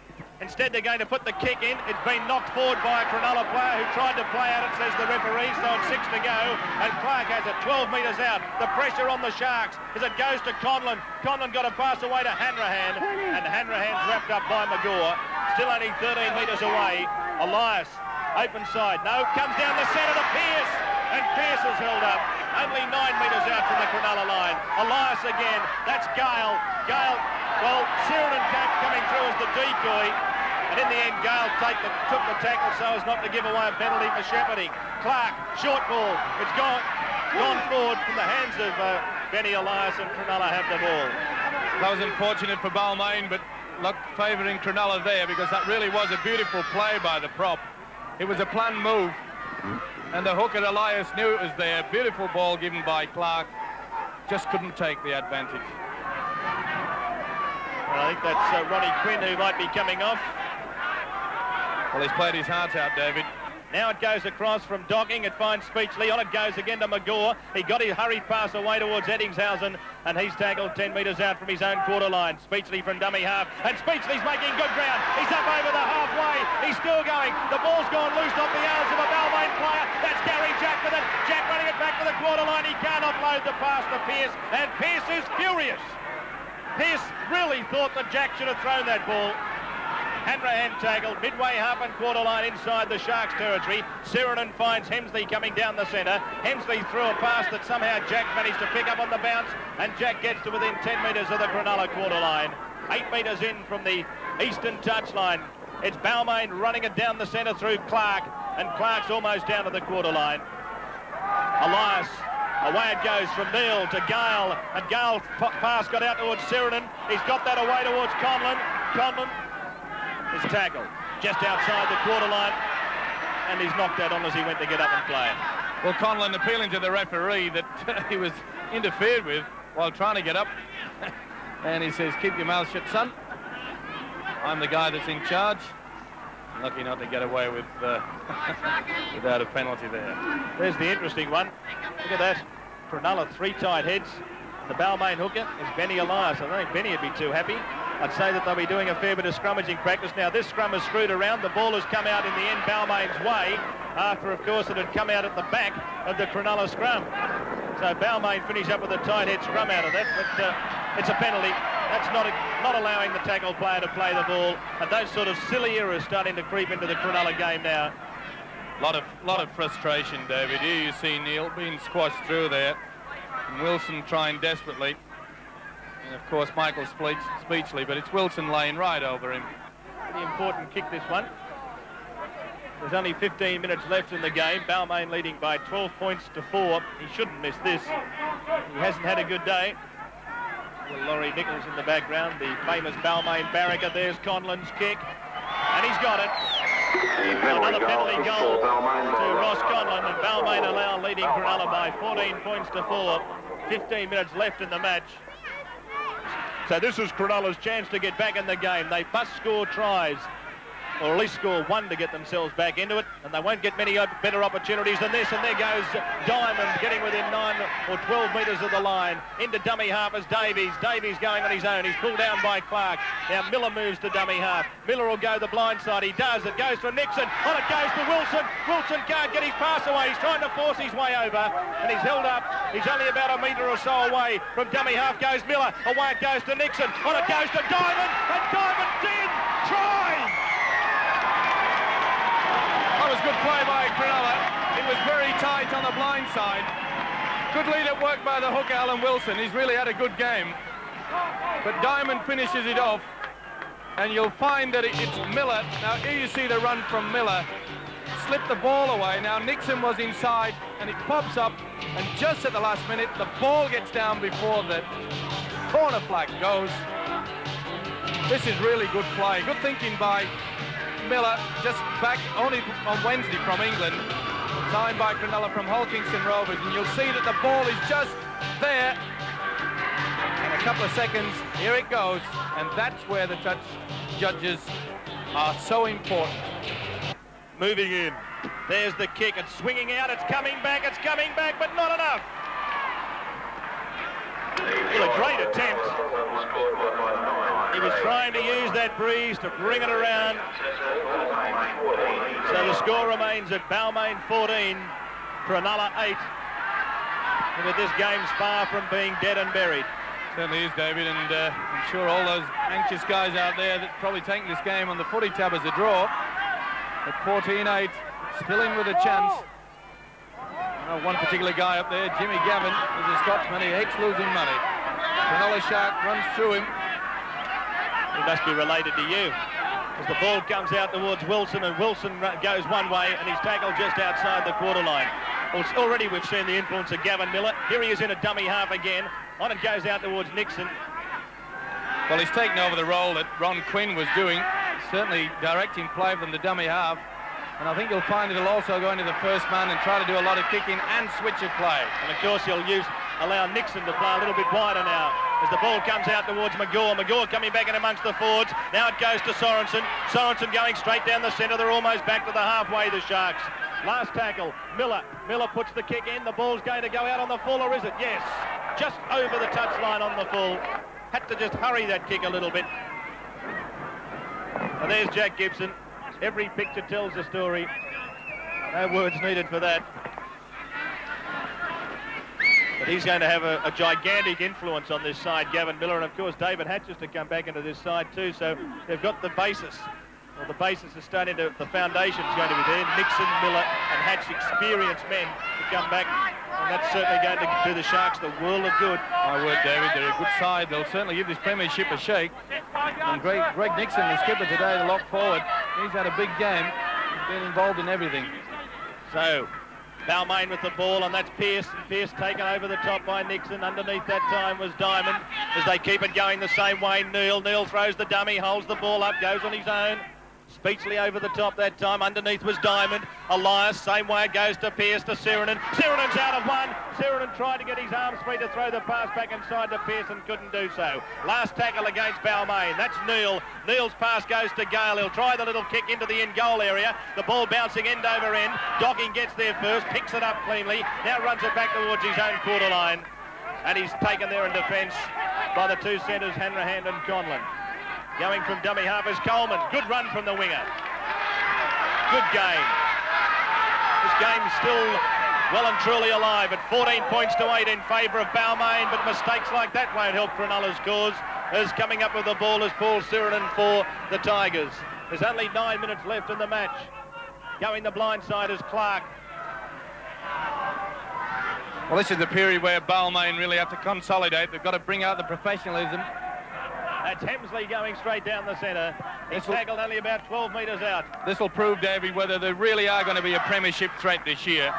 Instead, they're going to put the kick in. It's been knocked forward by a Cronulla player who tried to play out it, says the referee, so it's 6 to go. And Clark has it 12 metres out. The pressure on the Sharks as it goes to Conlon. Conlon got a pass away to Hanrahan, and Hanrahan's wrapped up by Magore. Still only 13 metres away. Elias, open side. No, comes down the centre to Pearce, and Pearce is held up. Only 9 metres out from the Cronulla line. Elias again. That's Gale. Gale, well, Sutherland coming through as the decoy. And in the end, Gale took the tackle so as not to give away a penalty for shepherding. Clark, short ball. It's gone forward from the hands of Benny Elias, and Cronulla have the ball. That was unfortunate for Balmain, but look, favouring Cronulla there, because that really was a beautiful play by the prop. It was a planned move, and the hooker Elias knew it was there. Beautiful ball given by Clark. Just couldn't take the advantage. Well, I think that's Ronnie Quinn who might be coming off. Well, he's played his heart out, David. Now it goes across from Docking. It finds Speechley. On it goes again to Magore. He got his hurried pass away towards Eddingshausen, and he's tackled 10 metres out from his own quarter line. Speechley from dummy half, and Speechley's making good ground. He's up over the halfway. He's still going. The ball's gone loose off the arms of a Balmain player. That's Gary Jack with it. Jack running it back to the quarter line. He can't offload the pass to Pearce, and Pearce is furious. Pearce really thought that Jack should have thrown that ball. Hanrahan tackled midway half and quarter line inside the Sharks territory. Sutherland finds Hemsley coming down the centre. Hemsley threw a pass that somehow Jack managed to pick up on the bounce, and Jack gets to within 10 metres of the Cronulla quarter line. 8 metres in from the eastern touchline. It's Balmain running it down the centre through Clark, and Clark's almost down to the quarter line. Elias, away it goes from Neil to Gale, and Gale's pass got out towards Sutherland. He's got that away towards Conlon. Conlon is tackled just outside the quarter line, and he's knocked that on as he went to get up and play it. Well, Conlon appealing to the referee that he was interfered with while trying to get up. And he says, keep your mouth shut, son. I'm the guy that's in charge. Lucky not to get away with without a penalty there. There's the interesting one. Look at that. Cronulla, 3 tight heads. The Balmain hooker is Benny Elias. I don't think Benny would be too happy. I'd say that they'll be doing a fair bit of scrummaging practice. Now, this scrum is screwed around. The ball has come out in the end Balmain's way after, of course, it had come out at the back of the Cronulla scrum. So Balmain finish up with a tight head scrum out of that, but it's a penalty. That's not allowing the tackle player to play the ball, and those sort of silly errors starting to creep into the Cronulla game now. Lot of frustration, David. Here you see Neil being squashed through there, and Wilson trying desperately, and of course Michael Speechley, but it's Wilson laying right over him. Pretty important kick, this one. There's only 15 minutes left in the game. Balmain leading by 12 points to 4. He shouldn't miss this. He hasn't had a good day. Laurie Nichols in the background, the famous Balmain barracker. There's Conlon's kick, and he's got it. Another penalty goal to Ross Conlon, and Balmain are now leading Cronulla by 14 points to 4. 15 minutes left in the match. So this is Cronulla's chance to get back in the game. They must score tries, or at least score 1 to get themselves back into it, and they won't get many better opportunities than this. And there goes Diamond, getting within 9 or 12 metres of the line. Into dummy half as Davies. Davies going on his own. He's pulled down by Clark. Now Miller moves to dummy half. Miller will go the blind side. He does. It goes for Nixon. On it goes to Wilson. Wilson can't get his pass away. He's trying to force his way over, and he's held up. He's only about a metre or so away. From dummy half goes Miller. Away it goes to Nixon. On it goes to Diamond, and Diamond's in. Try! That was good play by Cronulla. It was very tight on the blind side. Good lead-up work by the hooker, Alan Wilson. He's really had a good game. But Diamond finishes it off. And you'll find that it's Miller. Now, here you see the run from Miller. Slipped the ball away. Now, Nixon was inside, and it pops up. And just at the last minute, the ball gets down before the corner flag goes. This is really good play. Good thinking by Miller, just back only on Wednesday from England, signed by Cronulla from Hull Kingston Rovers, and you'll see that the ball is just there. In a couple of seconds, here it goes, and that's where the touch judges are so important. Moving in. There's the kick. It's swinging out. It's coming back, but not enough. Well, a great attempt. He was trying to use that breeze to bring it around. So the score remains at Balmain 14, Cronulla 8. But this game's far from being dead and buried. Certainly is, David, and I'm sure all those anxious guys out there that probably taking this game on the footy tab as a draw. At 14-8, still in with a chance. One particular guy up there, Jimmy Gavin, is a Scotsman. He hates losing money. Cronulla Shark runs through him. He must be related to you, as the ball comes out towards Wilson, and Wilson goes one way, and he's tackled just outside the quarter line. Well, already we've seen the influence of Gavin Miller. Here he is in a dummy half again. On it goes out towards Nixon. Well, he's taken over the role that Ron Quinn was doing, certainly directing play from the dummy half. And I think you'll find it'll also go into the first man and try to do a lot of kicking and switch of play. And of course he'll allow Nixon to play a little bit wider now as the ball comes out towards McGaw. McGaw coming back in amongst the forwards. Now it goes to Sorensen. Sorensen going straight down the centre. They're almost back to the halfway, the Sharks. Last tackle, Miller. Miller puts the kick in. The ball's going to go out on the full, or is it? Yes. Just over the touchline on the full. Had to just hurry that kick a little bit. And there's Jack Gibson. Every picture tells a story. No words needed for that. But he's going to have a gigantic influence on this side, Gavin Miller. And, of course, David Hatch to come back into this side too. So they've got the basis. Well, the basis is starting to, the foundation's going to be there. Nixon, Miller and Hatch, experienced men to come back. And that's certainly going to do the Sharks the world of good. My word, David, they're a good side. They'll certainly give this premiership a shake. And Greg Nixon, the skipper today, the lock forward, he's had a big game. He's been involved in everything. So, Balmain with the ball, and that's Pearce. Pearce taken over the top by Nixon. Underneath that time was Diamond. As they keep it going the same way, Neil throws the dummy, holds the ball up, goes on his own. Speechley over the top that time. Underneath was Diamond. Elias, same way it goes to Pearce, to Sirenen. Sirenen's out of one. Sirenen tried to get his arms free to throw the pass back inside to Pearce and couldn't do so. Last tackle against Balmain. That's Neil. Neil's pass goes to Gale. He'll try the little kick into the in-goal area. The ball bouncing end over end. Docking gets there first, picks it up cleanly. Now runs it back towards his own quarter line. And he's taken there in defence by the two centres, Hanrahan and Conlon. Going from dummy half is Coleman. Good run from the winger. Good game. This game's still well and truly alive at 14 points to 8 in favour of Balmain, but mistakes like that won't help Cronulla's cause, as coming up with the ball is Paul Sirenen for the Tigers. There's only 9 minutes left in the match. Going the blind side is Clark. Well, this is the period where Balmain really have to consolidate. They've got to bring out the professionalism. That's Hemsley going straight down the centre. He's tackled only about 12 metres out. This will prove, Davey, whether they really are going to be a premiership threat this year.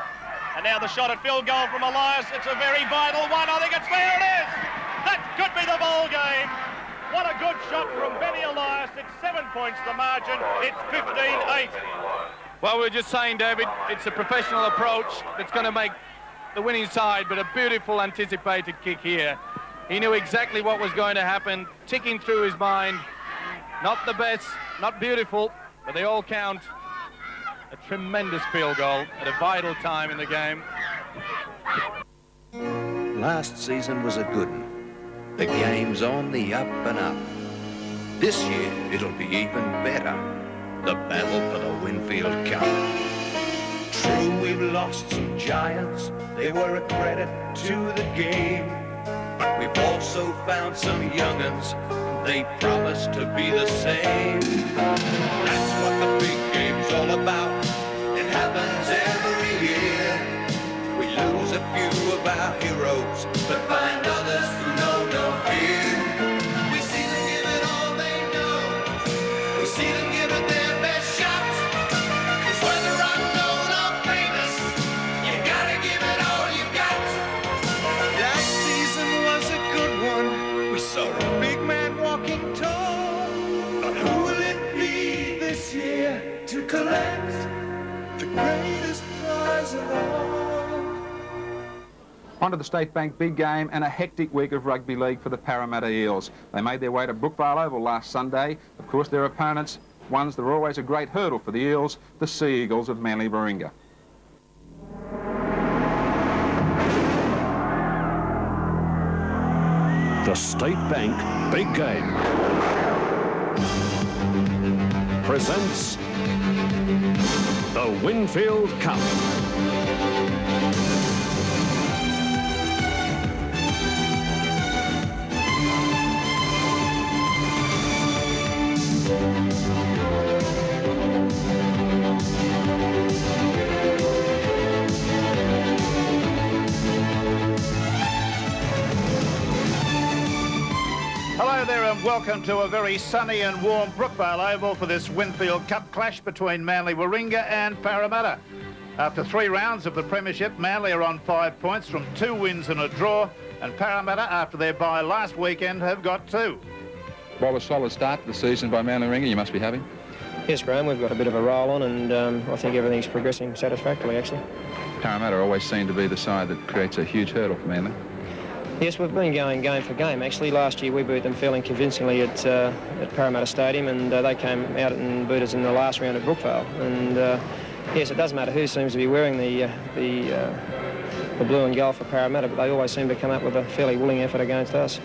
And now the shot at field goal from Elias. It's a very vital one. I think it's there. It is. That could be the ball game. What a good shot from Benny Elias. It's 7 points the margin. It's 15-8. Well, we were just saying, David, it's a professional approach that's going to make the winning side, but a beautiful anticipated kick here. He knew exactly what was going to happen, ticking through his mind. Not the best, not beautiful, but they all count. A tremendous field goal at a vital time in the game. Last season was a good one. The game's on the up and up. This year, it'll be even better. The battle for the Winfield Cup. True, we've lost some giants. They were a credit to the game. But we've also found some young'uns. They promise to be the same. That's what the big game's all about. It happens every year. We lose a few of our heroes, but find others who know no fear. We see them give it all they know. We see them give it their best shot. 'Cause whether unknown or famous, you gotta give it all you got. That season was a good one. We saw a big man walking tall. But who will it be this year to collect the greatest prize of all? On to the State Bank big game and a hectic week of rugby league for the Parramatta Eels. They made their way to Brookvale Oval last Sunday. Of course, their opponents, ones that are always a great hurdle for the Eels, the Sea Eagles of Manly Warringah. The State Bank Big Game presents the Winfield Cup. Hello there and welcome to a very sunny and warm Brookvale Oval for this Winfield Cup clash between Manly Warringah and Parramatta. After 3 rounds of the Premiership, Manly are on 5 points from 2 wins and a draw, and Parramatta, after their bye last weekend, have got 2. Well, a solid start to the season by Manly Warringah. You must be happy. Yes, Graeme, we've got a bit of a roll on, and I think everything's progressing satisfactorily, actually. Parramatta always seem to be the side that creates a huge hurdle for Manly. Yes, we've been going game for game, actually. Last year we beat them fairly convincingly at Parramatta Stadium, and they came out and beat us in the last round at Brookvale. And yes, it doesn't matter who seems to be wearing the blue and gold for Parramatta, but they always seem to come up with a fairly willing effort against us.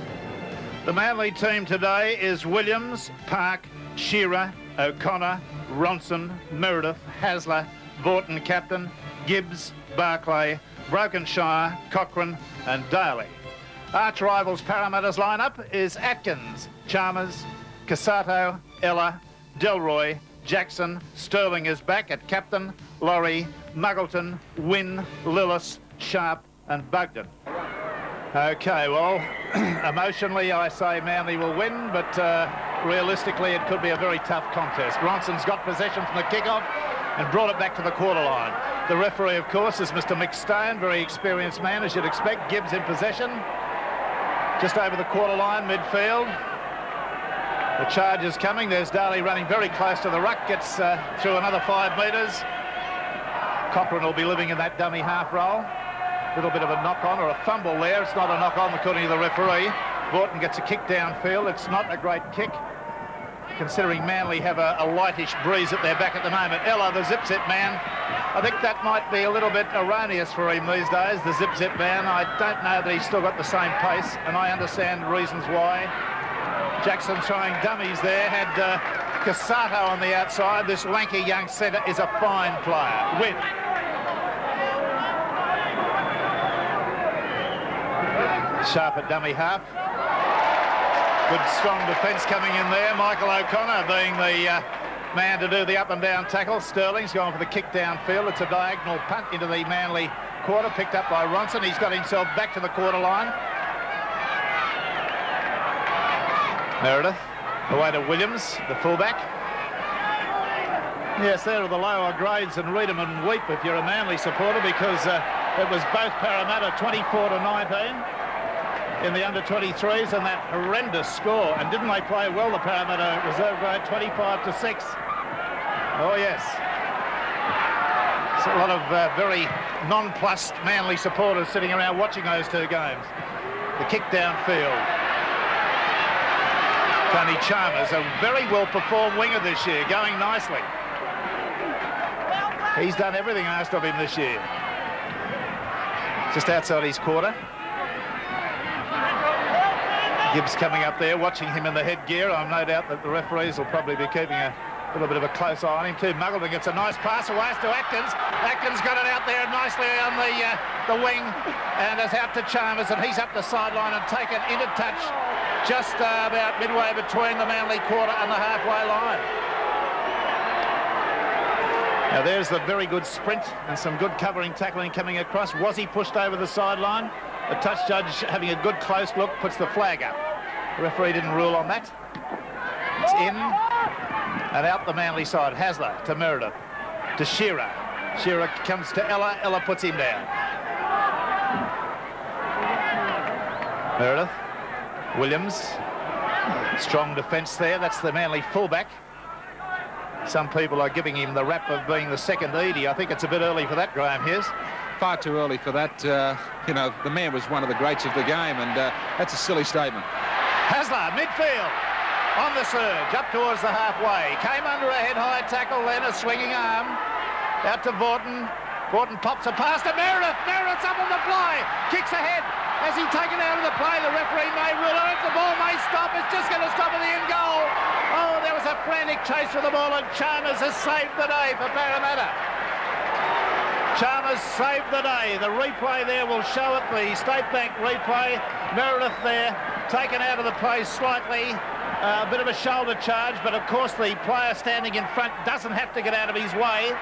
The Manly team today is Williams, Park, Shearer, O'Connor, Ronson, Meredith, Hasler, Vorton captain, Gibbs, Barclay, Brokenshire, Cochrane and Daly. Arch rivals Parramatta's lineup is Atkins, Chalmers, Casato, Ella, Delroy, Jackson, Sterling is back at captain, Laurie, Muggleton, Wynn, Lillis, Sharp and Bugden. OK, well, emotionally I say Manly will win, but realistically it could be a very tough contest. Ronson's got possession from the kick-off and brought it back to the quarter line. The referee, of course, is Mr. Mick Stone, very experienced man, as you'd expect. Gibbs in possession, just over the quarter line, midfield. The charge is coming. There's Daly running very close to the ruck, gets through another 5 metres. Cochrane will be living in that dummy half roll. A little bit of a knock-on or a fumble there. It's not a knock-on according to the referee. Vaughton gets a kick downfield. It's not a great kick, considering Manly have a lightish breeze at their back at the moment. Ella, the zip-zip man, I think that might be a little bit erroneous for him these days, the zip-zip man. I don't know that he's still got the same pace, and I understand reasons why. Jackson throwing dummies there, had Casato on the outside. This lanky young centre is a fine player. Win. Sharp at dummy half. Good strong defence coming in there. Michael O'Connor being the man to do the up and down tackle. Sterling's going for the kick downfield. It's a diagonal punt into the Manly quarter, picked up by Ronson. He's got himself back to the quarter line. Meredith away to Williams, the fullback. Yes, there are the lower grades, and read them and weep if you're a Manly supporter, because it was both Parramatta 24-19 in the under-23s, and that horrendous score. And didn't they play well, the Parramatta reserve grade, 25-6. Oh yes. It's a lot of very nonplussed Manly supporters sitting around watching those two games. The kick downfield. Tony Chalmers, a very well-performed winger this year, going nicely. He's done everything asked of him this year. Just outside his quarter. Gibbs coming up there, watching him in the headgear. I'm no doubt that the referees will probably be keeping a little bit of a close eye on him too. Muggleton gets a nice pass away to Atkins. Atkins got it out there nicely on the wing, and is out to Chalmers, and he's up the sideline and taken into touch just about midway between the Manly quarter and the halfway line. Now there's the very good sprint and some good covering tackling coming across. Was he pushed over the sideline? The touch judge, having a good close look, puts the flag up. The referee didn't rule on that. It's in and out the Manly side. Hasler to Meredith, to Shearer. Shearer comes to Ella. Ella puts him down. Meredith, Williams, strong defence there. That's the Manly fullback. Some people are giving him the rap of being the second Edie. I think it's a bit early for that, Graeme Hughes. Far too early for that. You know, the man was one of the greats of the game, and that's a silly statement. Hasler, midfield, on the surge, up towards the halfway. Came under a head-high tackle, then a swinging arm. Out to Vaughton. Vaughton pops a pass to Meredith. Meredith's up on the fly. Kicks ahead. Has he taken out of the play? The referee may rule on it. The ball may stop. It's just going to stop at the end goal. Oh, there was a frantic chase for the ball, and Chalmers has saved the day for Parramatta. Chalmers saved the day. The replay there will show it, the State Bank replay. Meredith there, taken out of the play slightly. A bit of a shoulder charge, but of course the player standing in front doesn't have to get out of his way.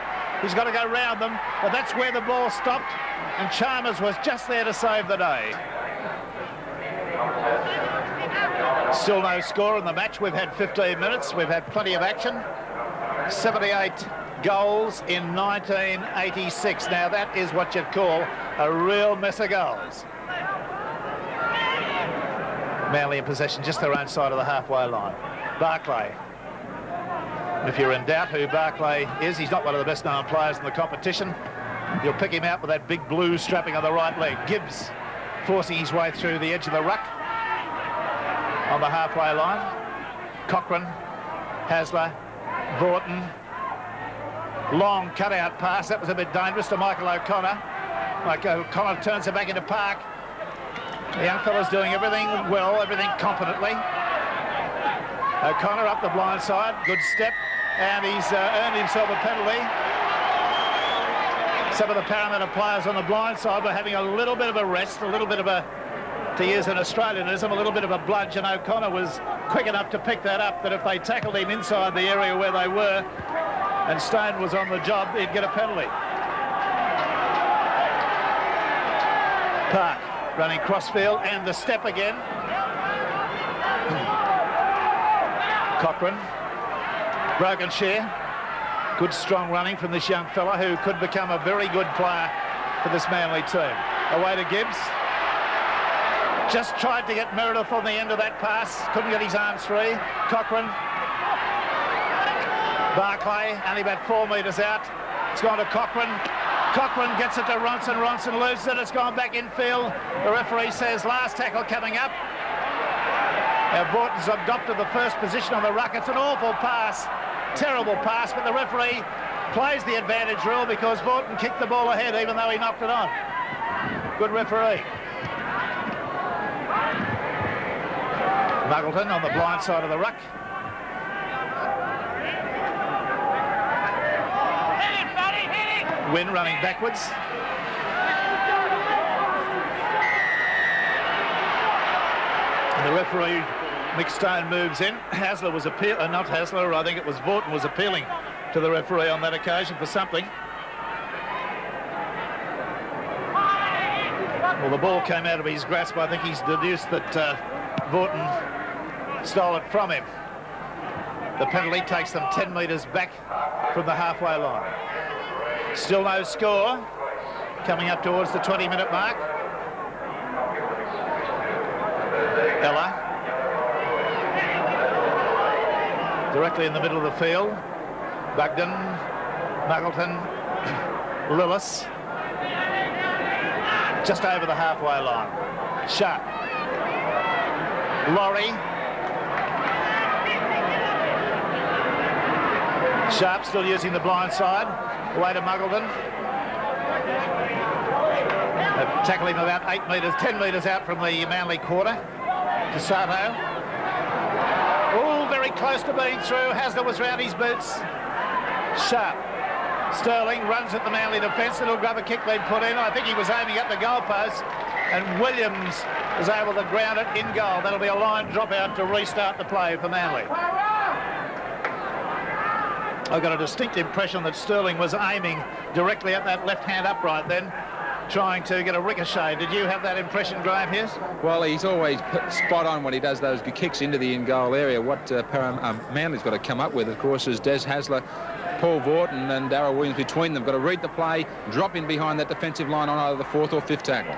He's got to go round them, but that's where the ball stopped, and Chalmers was just there to save the day. Still no score in the match. We've had 15 minutes. We've had plenty of action. 78 goals in 1986. Now that is what you'd call a real mess of goals. Manly in possession, just their own side of the halfway line. Barclay. If you're in doubt who Barclay is, he's not one of the best known players in the competition. You'll pick him out with that big blue strapping on the right leg. Gibbs forcing his way through the edge of the ruck on the halfway line. Cochrane, Hasler, Vaughton. Long cutout pass. That was a bit dangerous to Michael O'Connor. Michael O'Connor turns it back into Park. The young fella's doing everything well, everything competently. O'Connor up the blind side. Good step. And he's earned himself a penalty. Some of the Parramatta players on the blind side were having a little bit of a rest, a little bit of a, to use an Australianism, a little bit of a bludge, and O'Connor was quick enough to pick that up, that if they tackled him inside the area where they were, and Stone was on the job, he'd get a penalty. Park running crossfield, and the step again. Cochrane, broken share. Good strong running from this young fella who could become a very good player for this Manly team. Away to Gibbs. Just tried to get Meredith on the end of that pass. Couldn't get his arms free. Cochrane. Barclay, only about 4 metres out. It's gone to Cochrane. Cochrane gets it to Ronson. Ronson loses it. It's gone back infield. The referee says last tackle coming up. Now Vorton's adopted the first position on the ruck. It's an awful pass. Terrible pass, but the referee plays the advantage rule because Vorton kicked the ball ahead even though he knocked it on. Good referee. Muggleton on the blind side of the ruck. Wynn running backwards. And the referee, Mick Stone, moves in. Hasler was not Hasler, I think it was Vorton was appealing to the referee on that occasion for something. Well, the ball came out of his grasp. I think he's deduced that Vorton stole it from him. The penalty takes them 10 metres back from the halfway line. Still no score. Coming up towards the 20-minute mark. Ella. Directly in the middle of the field. Bugden, Muggleton, Lillis. Just over the halfway line. Sharp. Laurie. Sharp still using the blind side. Away to Muggleton. They tackle him about 8 metres, 10 metres out from the Manly quarter. To Sato. Oh, very close to being through. Hasler was round his boots. Sharp. Sterling runs at the Manly defence. Little grubber kick being put in. I think he was aiming at the goalpost. And Williams was able to ground it in goal. That'll be a line drop out to restart the play for Manly. I got a distinct impression that Sterling was aiming directly at that left-hand upright then, trying to get a ricochet. Did you have that impression, Graeme Hughes? Well, he's always spot on when he does those kicks into the in-goal area. What Manly's got to come up with, of course, is Des Hasler, Paul Vorton and Darryl Williams between them. Got to read the play, drop in behind that defensive line on either the 4th or 5th tackle.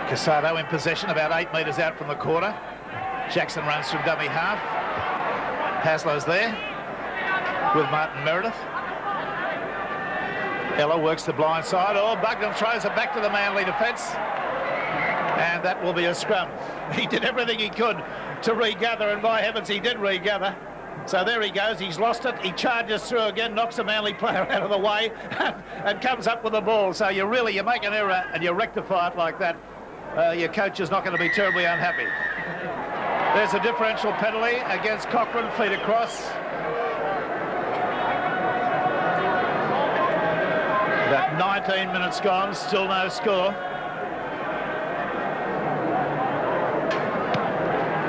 Casado in possession, about 8 metres out from the quarter. Jackson runs from dummy half. Hasler's there with Martin Meredith. Ella works the blind side. Oh, Bugden throws it back to the Manly defence. And that will be a scrum. He did everything he could to regather, and by heavens, he did regather. So there he goes. He's lost it. He charges through again, knocks a Manly player out of the way and comes up with the ball. So you make an error and you rectify it like that. Your coach is not going to be terribly unhappy. There's a differential penalty against Cochrane, feet across. About 19 minutes gone, still no score.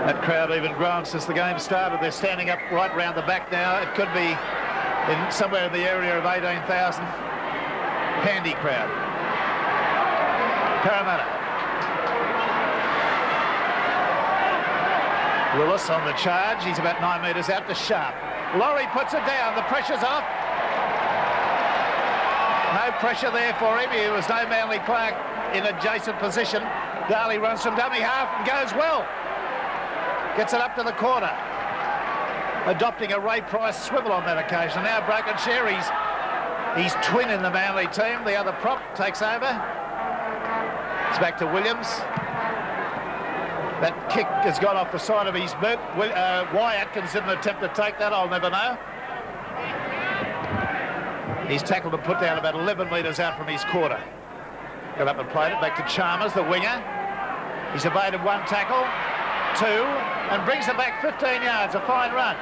That crowd even grown since the game started. They're standing up right round the back now. It could be in somewhere in the area of 18,000. Handy crowd. Parramatta. Willis on the charge. He's about 9 metres out to Sharp. Laurie puts it down. The pressure's off. No pressure there for him. There was no Manly player in adjacent position. Darley runs from dummy half and goes well. Gets it up to the corner. Adopting a Ray Price swivel on that occasion. Now broken share. He's twin in the Manly team. The other prop takes over. It's back to Williams. That kick has gone off the side of his boot. Wyatt can sit and attempt to take that. I'll never know. He's tackled and put down about 11 metres out from his quarter. Got up and played it back to Chalmers, the winger. He's evaded one tackle, 2, and brings it back 15 yards. A fine run.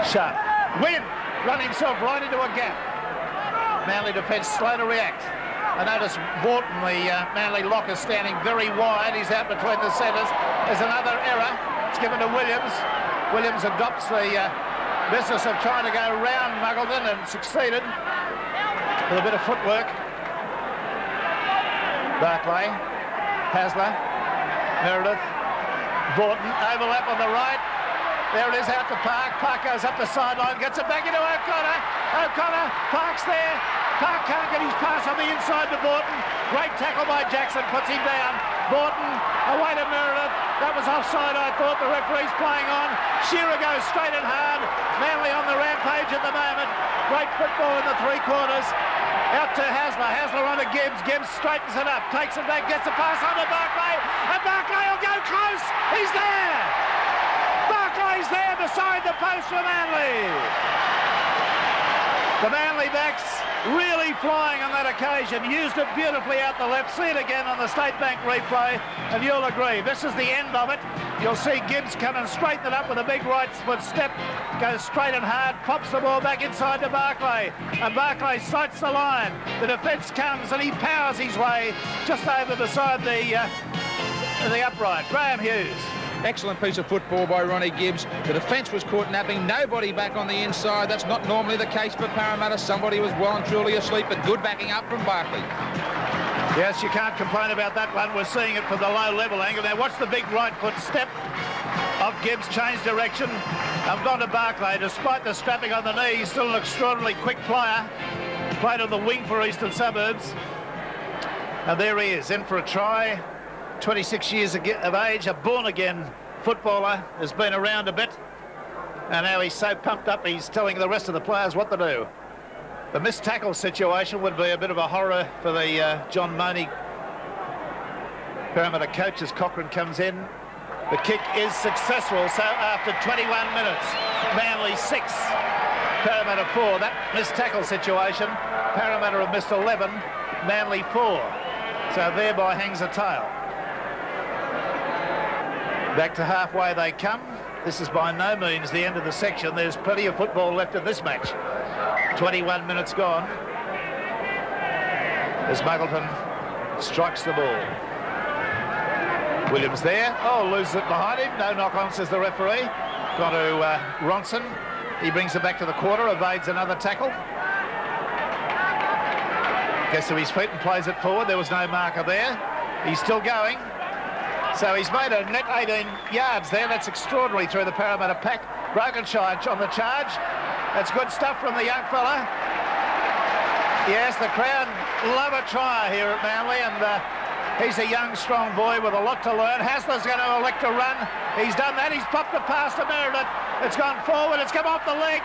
Sharp. Wynn run himself right into a gap. Manly defence slow to react. I notice Vorton, the Manly locker, standing very wide. He's out between the centres. There's another error. It's given to Williams. Williams adopts the business of trying to go round Muggleton and succeeded with a bit of footwork. Barclay, Hasler, Meredith, Vorton, overlap on the right. There it is out to Park. Park goes up the sideline, gets it back into O'Connor. O'Connor, Park's there. Park can't get his pass on the inside to Borton. Great tackle by Jackson, puts him down. Borton away to Meredith. That was offside, I thought. The referee's playing on. Shearer goes straight and hard. Manly on the rampage at the moment. Great football in the three quarters. Out to Hasler. Hasler on to Gibbs. Gibbs straightens it up. Takes it back. Gets a pass on to Barclay. And Barclay will go close. He's there. Barclay's there beside the post for Manly. The Manly backs really flying on that occasion. Used it beautifully out the left. See it again on the State Bank replay, and you'll agree. This is the end of it. You'll see Gibbs come and straighten it up with a big right foot step. Goes straight and hard, pops the ball back inside to Barclay. And Barclay sights the line. The defence comes and he powers his way just over beside the upright. Graeme Hughes. Excellent piece of football by Ronnie Gibbs. The defence was caught napping. Nobody back on the inside. That's not normally the case for Parramatta. Somebody was well and truly asleep, but good backing up from Barkley. Yes, you can't complain about that one. We're seeing it from the low level angle. Now watch the big right foot step of Gibbs, change direction. I've gone to Barclay. Despite the strapping on the knee, he's still an extraordinarily quick player. Played on the wing for Eastern Suburbs. And there he is, in for a try. 26 years of age, a born-again footballer, has been around a bit, and now he's so pumped up he's telling the rest of the players what to do. The missed tackle situation would be a bit of a horror for the John Money Parramatta coach as Cochrane comes in. The kick is successful, so after 21 minutes, Manly 6, Parramatta 4. That missed tackle situation, Parramatta have missed 11, Manly 4. So thereby hangs a tail. Back to halfway they come. This is by no means the end of the section. There's plenty of football left in this match. 21 minutes gone. As Muggleton strikes the ball. Williams there. Oh, loses it behind him. No knock on, says the referee. Got to Ronson. He brings it back to the quarter, evades another tackle. Gets to his feet and plays it forward. There was no marker there. He's still going. So he's made a net 18 yards there. That's extraordinary through the Parramatta pack. Brokenshire on the charge. That's good stuff from the young fella. Yes, the crowd love a try here at Manly, and he's a young, strong boy with a lot to learn. Hasler's going to elect to run. He's done that. He's popped the pass to Meredith. It's gone forward. It's come off the leg.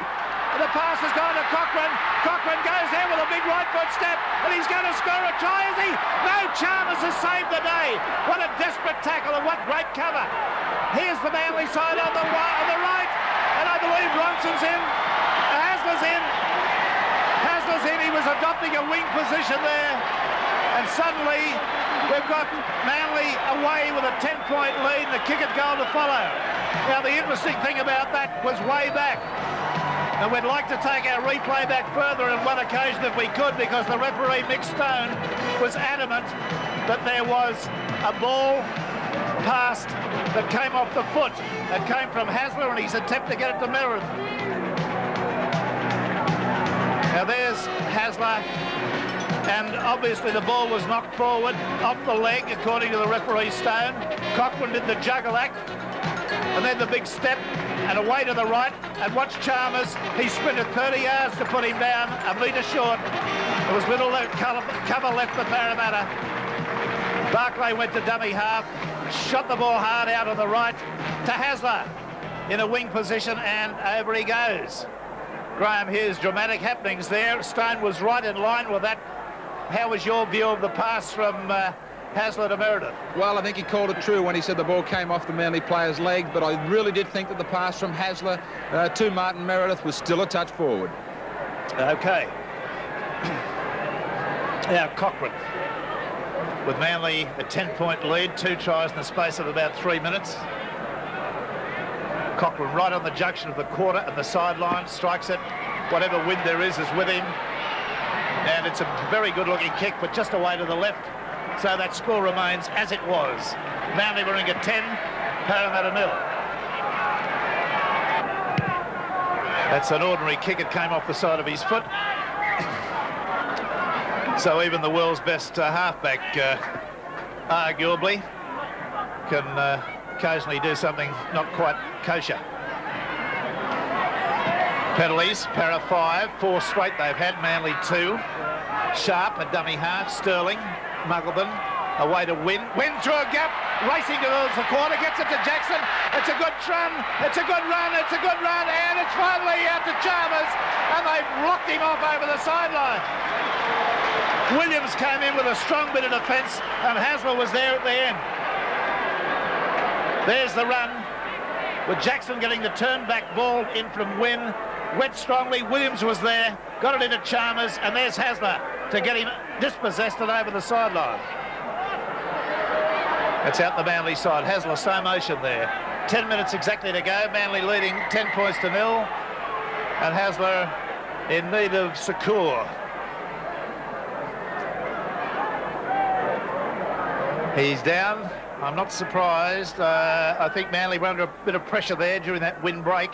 The pass has gone to Cochrane. Cochrane goes there with a big right foot step, and he's going to score a try, is he? No, Chalmers has saved the day. What a desperate tackle and what great cover. Here's the Manly side on the right, and I believe Ronson's in. Hasler's in. Hasler's in. He was adopting a wing position there, and suddenly we've got Manly away with a 10-point lead and the kick at goal to follow. Now, the interesting thing about that was way back. And we'd like to take our replay back further on one occasion if we could, because the referee, Mick Stone, was adamant that there was a ball passed that came off the foot. That came from Hasler and his attempt to get it to Meredith. Now there's Hasler, and obviously the ball was knocked forward off the leg, according to the referee Stone. Cochrane did the juggle act, and then the big step, and away to the right, and watch Chalmers. He sprinted 30 yards to put him down, a metre short. There was little cover left for Parramatta. Barclay went to dummy half, shot the ball hard out on the right to Hasler in a wing position, and over he goes. Graeme Hughes, dramatic happenings there. Stone was right in line with that. How was your view of the pass from Hasler to Meredith? Well, I think he called it true when he said the ball came off the Manly player's leg, but I really did think that the pass from Hasler to Martin Meredith was still a touch forward. Okay. Now Cochrane, with Manly a 10-point lead, 2 tries in the space of about 3 minutes. Cochrane right on the junction of the quarter and the sideline, strikes it. Whatever wind there is with him. And it's a very good-looking kick, but just away to the left. So that score remains as it was. Manly Warringah 10, Parramatta 0. That's an ordinary kick. It came off the side of his foot. So even the world's best halfback, arguably, can occasionally do something not quite kosher. Penalties, Para 5, 4 straight they've had, Manly 2. Sharp, a dummy half. Sterling, Muggleton, away to Wynn. Wynn through a gap, racing towards the corner, gets it to Jackson. It's a good run, it's a good run, it's a good run, and it's finally out to Chalmers, and they've locked him off over the sideline. Williams came in with a strong bit of defence, and Hasler was there at the end. There's the run, with Jackson getting the turn-back ball in from Wynn. Went strongly, Williams was there, got it into Chalmers, and there's Hasler to get him dispossessed and over the sideline. It's out the Manly side. Hasler, slow motion there. 10 minutes exactly to go. Manly leading 10 points to 0. And Hasler in need of succour. He's down. I'm not surprised. I think Manly were under a bit of pressure there during that wind break.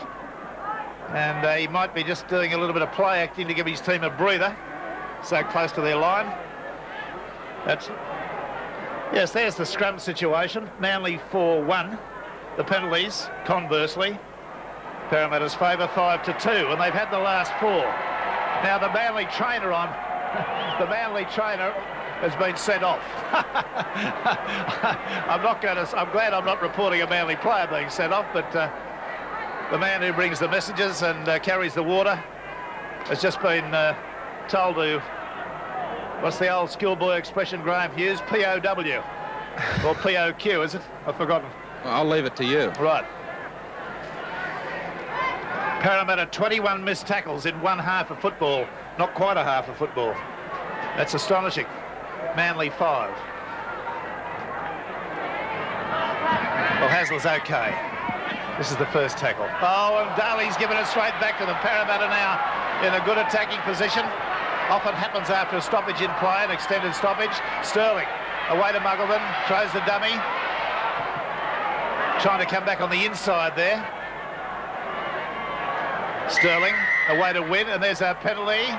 And he might be just doing a little bit of play acting to give his team a breather. So close to their line. Yes, there's the scrum situation. Manly 4-1. The penalties, conversely, Parramatta's favour 5-2, and they've had the last 4. Now the Manly trainer the Manly trainer has been sent off. I'm glad I'm not reporting a Manly player being sent off, but the man who brings the messages and carries the water has just been told to, what's the old schoolboy expression, Graeme Hughes? POW. Or POQ, is it? I've forgotten. I'll leave it to you. Right. Parramatta 21 missed tackles in one half of football. Not quite a half of football. That's astonishing. Manly 5. Well, Hasler's okay. This is the first tackle. Oh, and Daly's given it straight back to them. Parramatta now in a good attacking position. Often happens after a stoppage in play, an extended stoppage. Sterling away to Muggleton, throws the dummy. Trying to come back on the inside there. Sterling away to Wynn, and there's a penalty.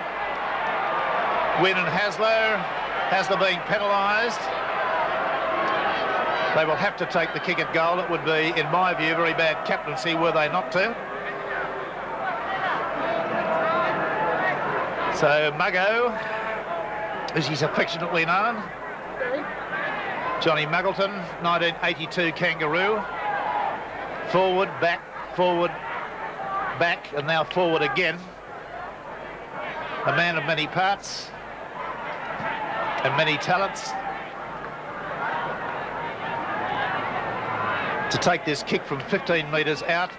Wynn and Hasler. Hasler being penalised. They will have to take the kick at goal. It would be, in my view, very bad captaincy were they not to. So Muggo, as he's affectionately known, Johnny Muggleton, 1982 Kangaroo. Forward, back, and now forward again. A man of many parts and many talents. To take this kick from 15 metres out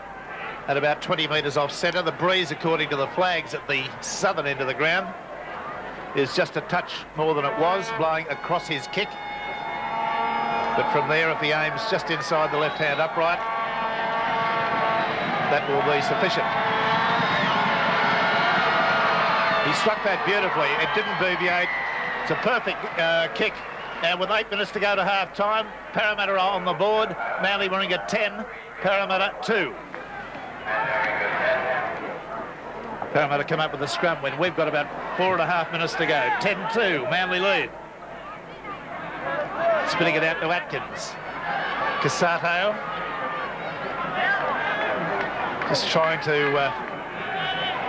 at about 20 metres off centre. The breeze, according to the flags at the southern end of the ground, is just a touch more than it was, blowing across his kick. But from there, if he aims just inside the left-hand upright, that will be sufficient. He struck that beautifully. It didn't deviate. It's a perfect kick. And with 8 minutes to go to half-time, Parramatta are on the board. Manly Warringah 10, Parramatta 2. Parramatta come up with a scrum win. We've got about 4.5 minutes to go. 10-2, Manly lead. Spinning it out to Atkins. Casato. Just trying to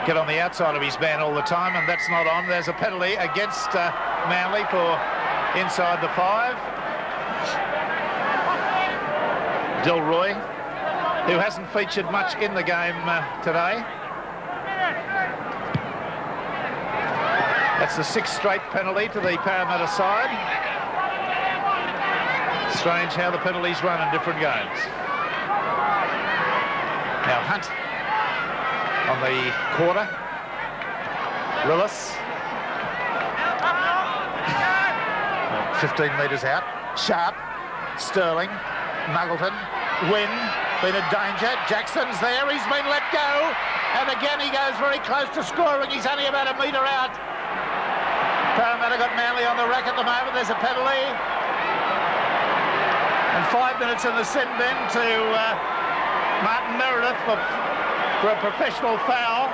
get on the outside of his man all the time, and that's not on. There's a penalty against Manly for inside the 5. Delroy, who hasn't featured much in the game today. That's the 6th straight penalty to the Parramatta side. Strange how the penalties run in different games. Now Hunt on the quarter. Lillis. 15 metres out. Sharp. Sterling. Muggleton. Wynn. Been in danger. Jackson's there. He's been let go. And again he goes very close to scoring. He's only about a metre out. Parramatta got Manly on the rack at the moment. There's a penalty. And 5 minutes in the sin bin to Martin Meredith for a professional foul.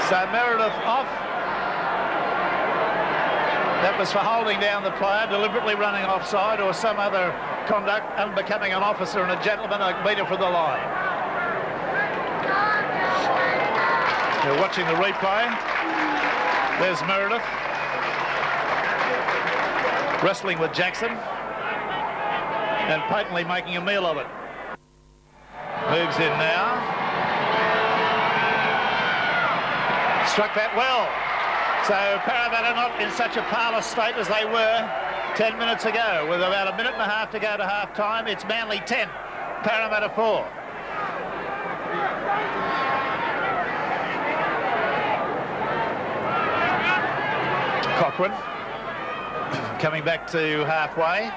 So Meredith off. That was for holding down the player, deliberately running offside, or some other conduct unbecoming an officer and a gentleman, a metre from the line. You're watching the replay. There's Meredith. Wrestling with Jackson. And patently making a meal of it. Moves in now. Struck that well. So Parramatta not in such a parlous state as they were 10 minutes ago. With about a minute and a half to go to half-time, it's Manly 10, Parramatta 4. Cochrane coming back to halfway.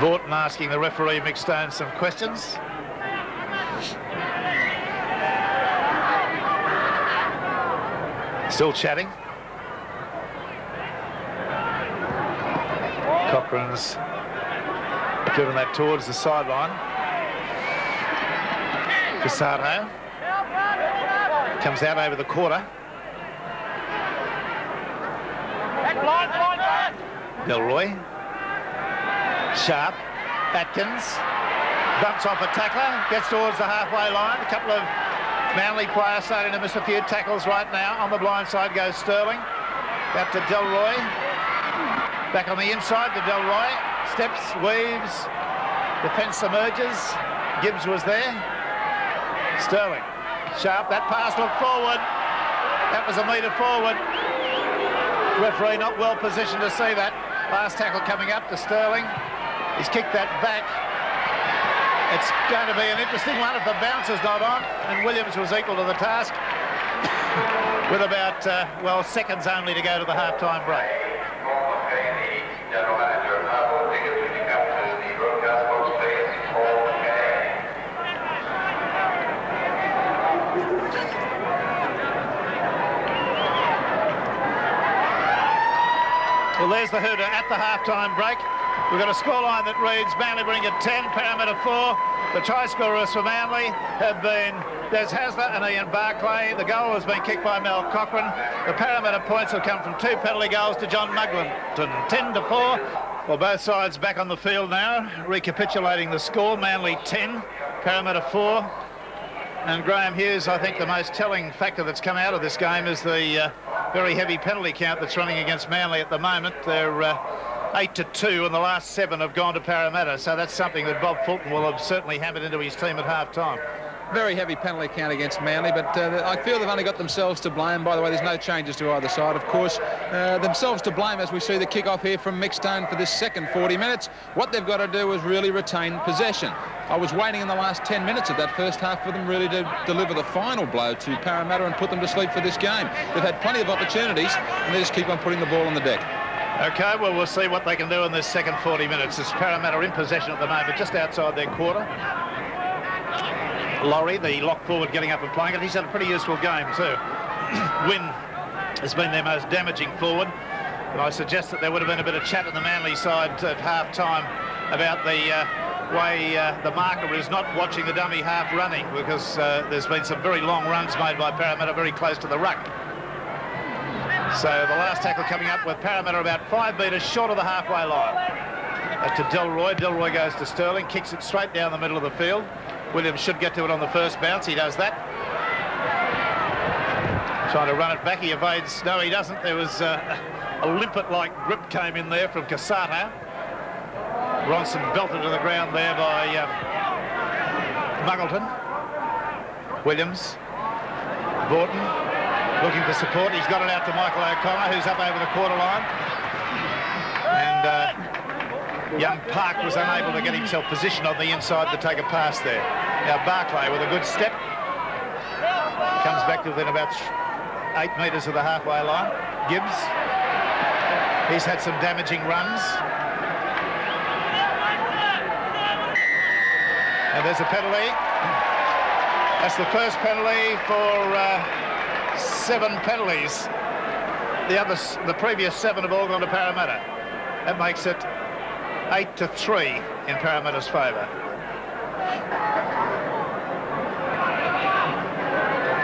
Vaughton asking the referee, Mick Stone, some questions. Still chatting. Cochrane's driven that towards the sideline. Casato comes out over the quarter. Delroy. Sharp. Atkins. Bumps off a tackler. Gets towards the halfway line. A couple of Manly players starting to miss a few tackles right now. On the blind side goes Sterling. Back to Delroy. Back on the inside to Delroy. Steps, weaves. Defence emerges. Gibbs was there. Sterling. Sharp. That pass looked forward. That was a metre forward. Referee not well positioned to see that. Last tackle coming up to Sterling. He's kicked that back. It's going to be an interesting one if the bounce is not on, and Williams was equal to the task with about, well, seconds only to go to the half-time break. Well, there's the hooter at the half-time break. We've got a scoreline that reads Manly bring it 10, Parramatta 4. The try scorers for Manly have been Des Hasler and Ian Barclay. The goal has been kicked by Mel Cochrane. The Parramatta points have come from 2 penalty goals to John Muglinton, 10-4. Well, both sides back on the field now, recapitulating the score. Manly 10, Parramatta 4. And Graeme Hughes, I think the most telling factor that's come out of this game is the very heavy penalty count that's running against Manly at the moment. They're 8-2, and the last 7 have gone to Parramatta. So that's something that Bob Fulton will have certainly hammered into his team at half-time. Very heavy penalty count against Manly, but I feel they've only got themselves to blame. By the way, there's no changes to either side, of course. Themselves to blame as we see the kick-off here from Mick Stone for this second 40 minutes. What they've got to do is really retain possession. I was waiting in the last 10 minutes of that first half for them really to deliver the final blow to Parramatta and put them to sleep for this game. They've had plenty of opportunities, and they just keep on putting the ball on the deck. OK, well, we'll see what they can do in this second 40 minutes. It's Parramatta in possession at the moment, just outside their quarter. Laurie, the lock forward, getting up and playing it. He's had a pretty useful game too. Wynn has been their most damaging forward. And I suggest that there would have been a bit of chat in the Manly side at half-time about the way the marker is not watching the dummy half running, because there's been some very long runs made by Parramatta very close to the ruck. So the last tackle coming up with Parramatta about 5 metres short of the halfway line. To Delroy. Delroy goes to Sterling, kicks it straight down the middle of the field. Williams should get to it on the first bounce. He does that. Trying to run it back. He evades. No, he doesn't. There was a limpet-like grip came in there from Casato. Ronson belted to the ground there by Muggleton. Williams. Vaughton looking for support. He's got it out to Michael O'Connor, who's up over the quarter line. And young Park was unable to get himself positioned on the inside to take a pass there. Now Barclay with a good step. Comes back to within about 8 metres of the halfway line. Gibbs. He's had some damaging runs. And there's a penalty. That's the first penalty for 7 penalties. The previous 7 have all gone to Parramatta. That makes it 8-3 in Parramatta's favour.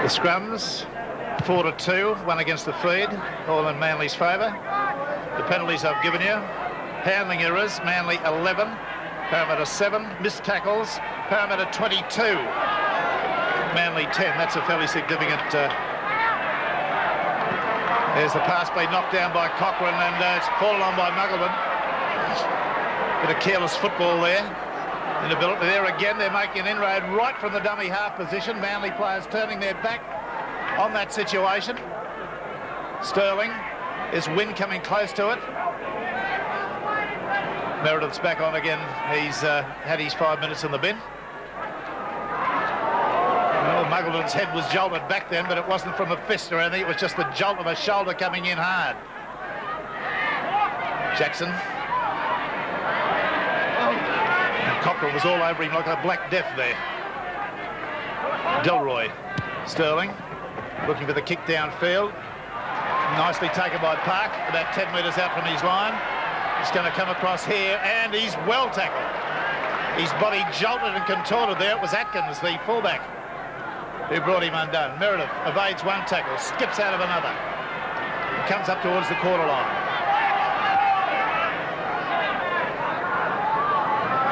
The scrums, 4-2, 1 against the feed, all in Manly's favour. The penalties I've given you. Handling errors, Manly 11, Parramatta 7. Missed tackles, Parramatta 22. Manly 10. That's a fairly significant... There's the pass being knocked down by Cochrane, and it's fallen on by Muggleton. Bit of careless football there. Inability there again. They're making an inroad right from the dummy half position. Manly players turning their back on that situation. Sterling. Is Wynn coming close to it? Meredith's back on again. He's had his 5 minutes in the bin. Well, Muggleton's head was jolted back then, but it wasn't from a fist or anything. It was just the jolt of a shoulder coming in hard. Jackson. And Cochrane was all over him like a Black Death there. Delroy. Sterling. Looking for the kick downfield. Nicely taken by Park, about 10 metres out from his line. He's going to come across here, and he's well tackled. His body jolted and contorted there. It was Atkins, the fullback, who brought him undone. Meredith evades one tackle, skips out of another. Comes up towards the quarter line.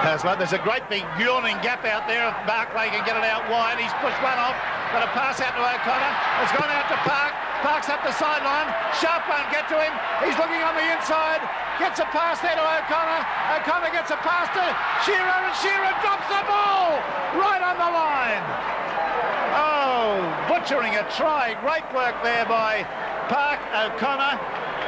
Hasler, there's a great big yawning gap out there. If Barclay can get it out wide, he's pushed one off. Got a pass out to O'Connor. It's gone out to Park. Park's up the sideline. Sharp won't get to him. He's looking on the inside. Gets a pass there to O'Connor. O'Connor gets a pass to Shearer, and Shearer drops the ball right on the line. Oh, butchering a try. Great work there by Park. O'Connor.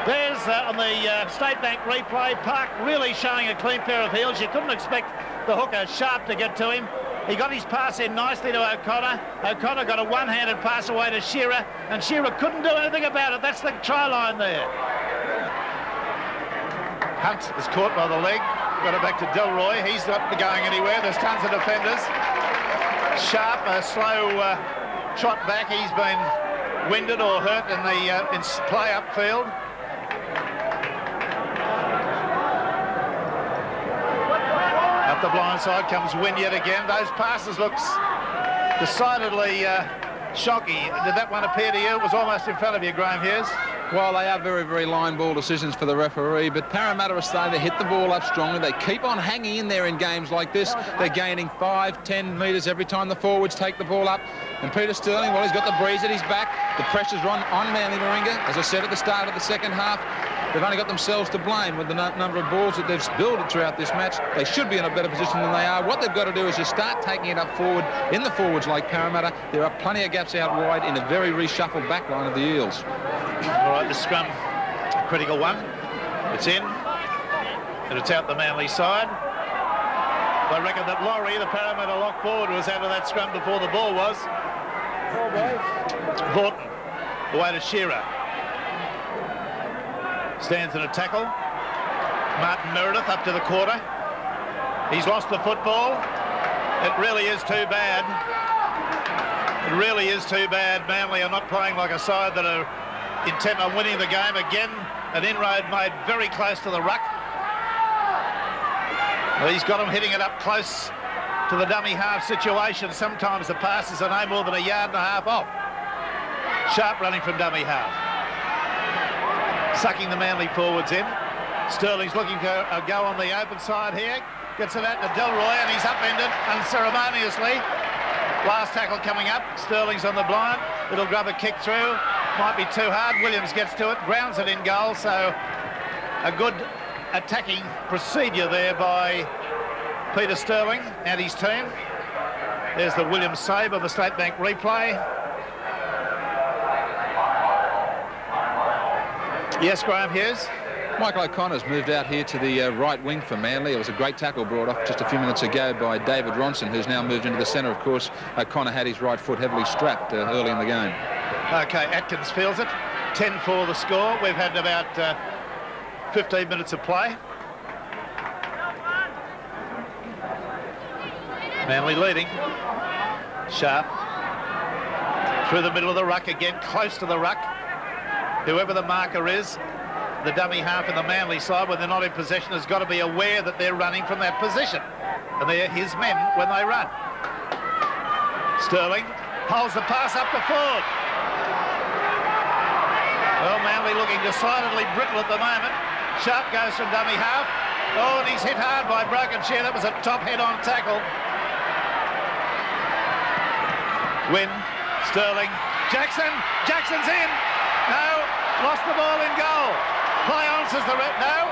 There's on the State Bank replay, Park really showing a clean pair of heels. You couldn't expect the hooker Sharp to get to him. He got his pass in nicely to O'Connor. O'Connor got a one-handed pass away to Shearer, and Shearer couldn't do anything about it. That's the try line there. Hunt is caught by the leg. Got it back to Delroy. He's not going anywhere. There's tons of defenders. Sharp, a slow trot back. He's been winded or hurt in the play upfield. Up the blind side comes Wynn yet again. Those passes looks decidedly shocking. Did that one appear to you? It was almost in front of you, Graeme Hughes. Well, they are very, very line ball decisions for the referee, but Parramatta are starting to hit the ball up strongly. They keep on hanging in there in games like this. They're gaining 5-10 metres every time the forwards take the ball up. And Peter Sterling, well, he's got the breeze at his back. The pressure's on Manly Warringah. As I said at the start of the second half, they've only got themselves to blame with the number of balls that they've spilled throughout this match. They should be in a better position than they are. What they've got to do is just start taking it up forward in the forwards like Parramatta. There are plenty of gaps out wide in a very reshuffled back line of the Eels. All right, the scrum, a critical one. It's in, and it's out the Manly side. I reckon that Laurie, the Parramatta lock forward, was out of that scrum before the ball was. Vaughton, away to Shearer. Stands in a tackle. Martin Meredith up to the quarter. He's lost the football. It really is too bad. It really is too bad. Manly are not playing like a side that are intent on winning the game. Again, an inroad made very close to the ruck. Well, he's got him hitting it up close to the dummy half situation. Sometimes the passes are no more than a yard and a half off. Sharp running from dummy half. Sucking the Manly forwards in. Sterling's looking for a go on the open side here. Gets it out to Delroy, and he's upended unceremoniously. Last tackle coming up. Sterling's on the blind. It'll grab a kick through. Might be too hard. Williams gets to it, grounds it in goal. So a good attacking procedure there by Peter Sterling and his team. There's the Williams save on the State Bank replay. Yes, Graeme Hughes. Michael O'Connor's moved out here to the right wing for Manly. It was a great tackle brought off just a few minutes ago by David Ronson, who's now moved into the centre. Of course, O'Connor had his right foot heavily strapped early in the game. OK, Atkins feels it. 10-4 the score. We've had about 15 minutes of play. Manly leading. Sharp. Through the middle of the ruck again, close to the ruck. Whoever the marker is, the dummy half in the Manly side, when they're not in possession, has got to be aware that they're running from that position. And they're his men when they run. Sterling holds the pass up the forward. Well, Manly looking decidedly brittle at the moment. Sharp goes from dummy half. Oh, and he's hit hard by Broken Shear. That was a top head-on tackle. Wynn, Sterling, Jackson, Jackson's in. No, lost the ball in goal. Play on, says the ref. No.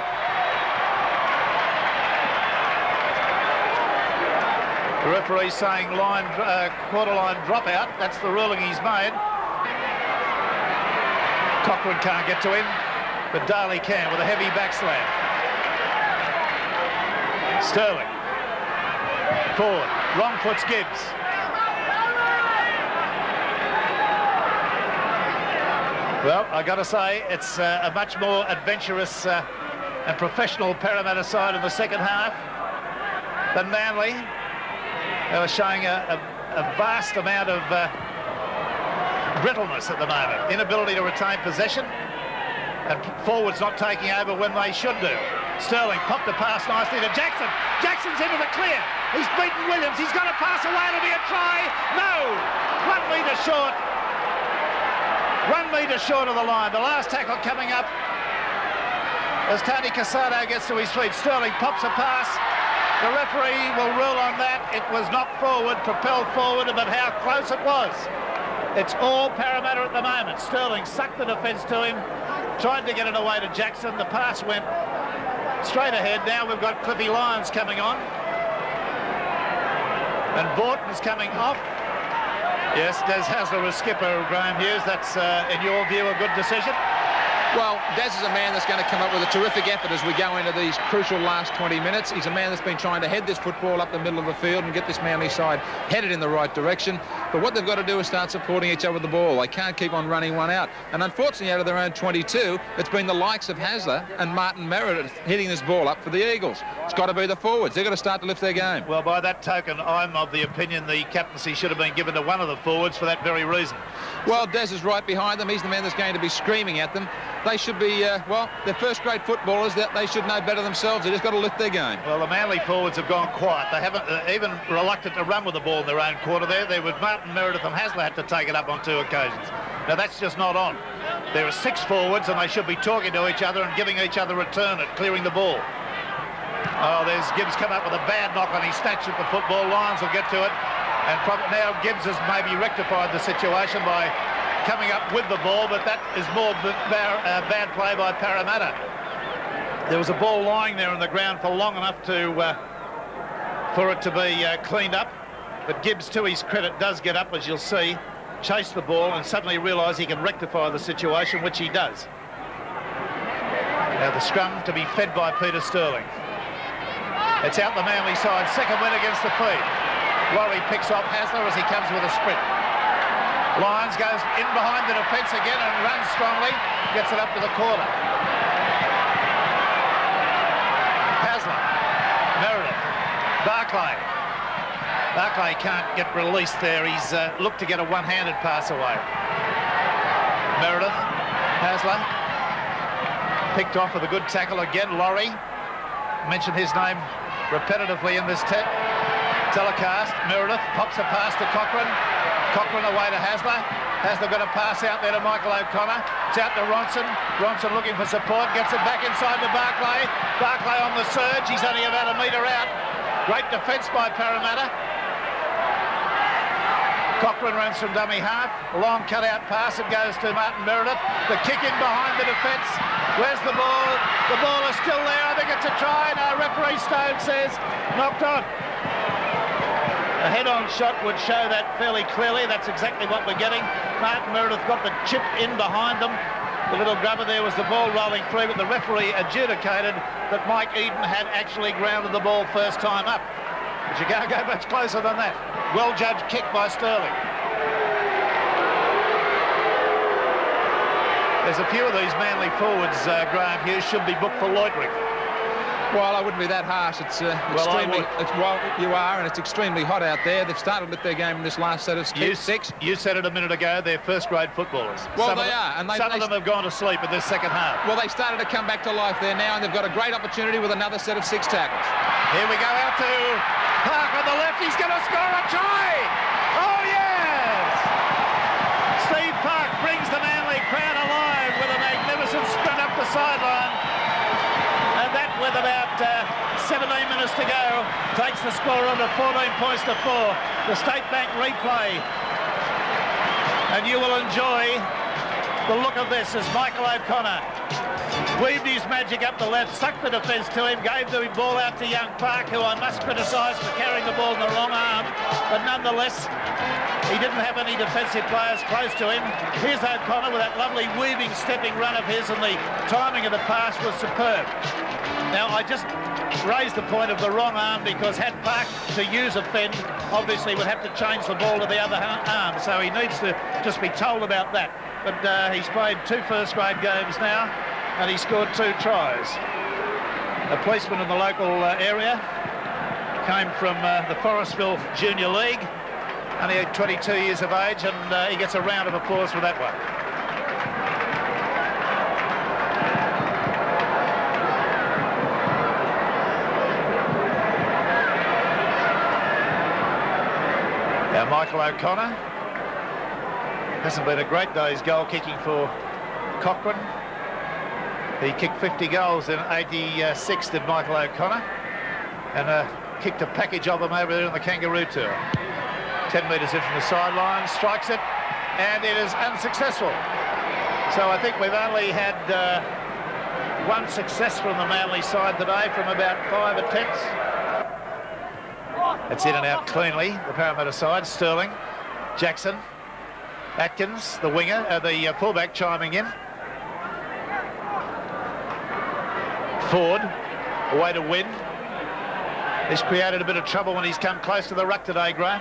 The referee saying quarter line dropout. That's the ruling he's made. Cochrane can't get to him, but Daly can with a heavy backslam. Sterling. Forward. Wrong foot's Gibbs. Well, I've got to say, it's a much more adventurous and professional Parramatta side in the second half than Manly. They were showing a vast amount of brittleness at the moment. Inability to retain possession, and forwards not taking over when they should do. Sterling popped a pass nicely to Jackson. Jackson's into the clear. He's beaten Williams. He's got to pass away. It'll be a try. No! 1 metre short. 1 metre short of the line. The last tackle coming up as Tony Casado gets to his feet. Sterling pops a pass. The referee will rule on that. It was knocked forward, propelled forward, but how close it was. It's all Parramatta at the moment. Sterling sucked the defence to him, tried to get it away to Jackson. The pass went straight ahead. Now we've got Cliffy Lyons coming on. And Borton's coming off. Yes, Des Hasler as skipper, Graeme Hughes. That's, in your view, a good decision? Well, Des is a man that's going to come up with a terrific effort as we go into these crucial last 20 minutes. He's a man that's been trying to head this football up the middle of the field and get this Manly side headed in the right direction. But what they've got to do is start supporting each other with the ball. They can't keep on running one out. And unfortunately, out of their own 22, it's been the likes of Hasler and Martin Meredith hitting this ball up for the Eagles. It's got to be the forwards. They've got to start to lift their game. Well, by that token, I'm of the opinion the captaincy should have been given to one of the forwards for that very reason. Well, Des is right behind them. He's the man that's going to be screaming at them. They should be, well, they're first-grade footballers. They should know better themselves. They've just got to lift their game. Well, the Manly forwards have gone quiet. They haven't even reluctant to run with the ball in their own quarter there. There with Martin Meredith and Hasler had to take it up on 2 occasions. Now, that's just not on. There are 6 forwards, and they should be talking to each other and giving each other a turn at clearing the ball. Oh, there's Gibbs come up with a bad knock on his snatch at the football. Lyons will get to it. And probably now Gibbs has maybe rectified the situation by coming up with the ball, but that is more bad play by Parramatta. There was a ball lying there on the ground for long enough for it to be cleaned up, but Gibbs, to his credit, does get up, as you'll see, chase the ball and suddenly realise he can rectify the situation, which he does. Now the scrum to be fed by Peter Sterling. It's out the Manly side, second win against the feed. Laurie picks off Hasler as he comes with a sprint. Lyons goes in behind the defence again and runs strongly, gets it up to the corner. Hasler, Meredith, Barclay. Barclay can't get released there. He's looked to get a one-handed pass away. Meredith, Hasler, picked off with a good tackle again. Laurie, mentioned his name repetitively in this telecast. Meredith pops a pass to Cochrane. Cochrane away to Hasler. Hasler got a pass out there to Michael O'Connor. It's out to Ronson. Ronson looking for support. Gets it back inside to Barclay. Barclay on the surge. He's only about a metre out. Great defence by Parramatta. Cochrane runs from dummy half. A long cut-out pass. It goes to Martin Meredith. The kick in behind the defence. Where's the ball? The ball is still there. I think it's a try. No, referee Stone says knocked on. A head-on shot would show that fairly clearly. That's exactly what we're getting. Martin Meredith got the chip in behind them. The little grubber there was the ball rolling through, but the referee adjudicated that Mike Eden had actually grounded the ball first time up. But you can't go much closer than that. Well-judged kick by Sterling. There's a few of these Manly forwards, Graeme Hughes, should be booked for loitering. Well, I wouldn't be that harsh. It's extremely. You are, and it's extremely hot out there. They've started with their game in this last set of 6. You said it a minute ago. They're first-grade footballers. Well, they are, and some of them have gone to sleep in this second half. Well, they started to come back to life there now, and they've got a great opportunity with another set of 6 tackles. Here we go out to Park on the left. He's going to score a try. Oh yes! Steve Park brings the Manly crowd alive with a magnificent sprint up the sideline. And that, with about 17 minutes to go, takes the score on to 14 points to 4. The State Bank replay And you will enjoy the look of this as Michael O'Connor weaved his magic up the left, sucked the defence to him, gave the ball out to young Park, who I must criticise for carrying the ball in the wrong arm, but nonetheless, he didn't have any defensive players close to him. Here's O'Connor with that lovely weaving, stepping run of his, and the timing of the pass was superb. Now, I just raised the point of the wrong arm because had Park to use a fend, obviously would have to change the ball to the other arm, so he needs to just be told about that. But he's played 2 first-grade games now, and he scored 2 tries. A policeman in the local area, came from the Forestville Junior League, only 22 years of age, and he gets a round of applause for that one. Now Michael O'Connor hasn't been a great day's goal kicking for Cochrane. He kicked 50 goals in 86, did Michael O'Connor, and kicked a package of them over there in the Kangaroo Tour. 10 metres in from the sideline, strikes it, and it is unsuccessful. So I think we've only had 1 success from the Manly side today from about 5 attempts. It's in and out cleanly, the Parramatta side. Sterling, Jackson, Atkins, the winger, the fullback chiming in. Ford, away to win. He's created a bit of trouble when he's come close to the ruck today, Graeme.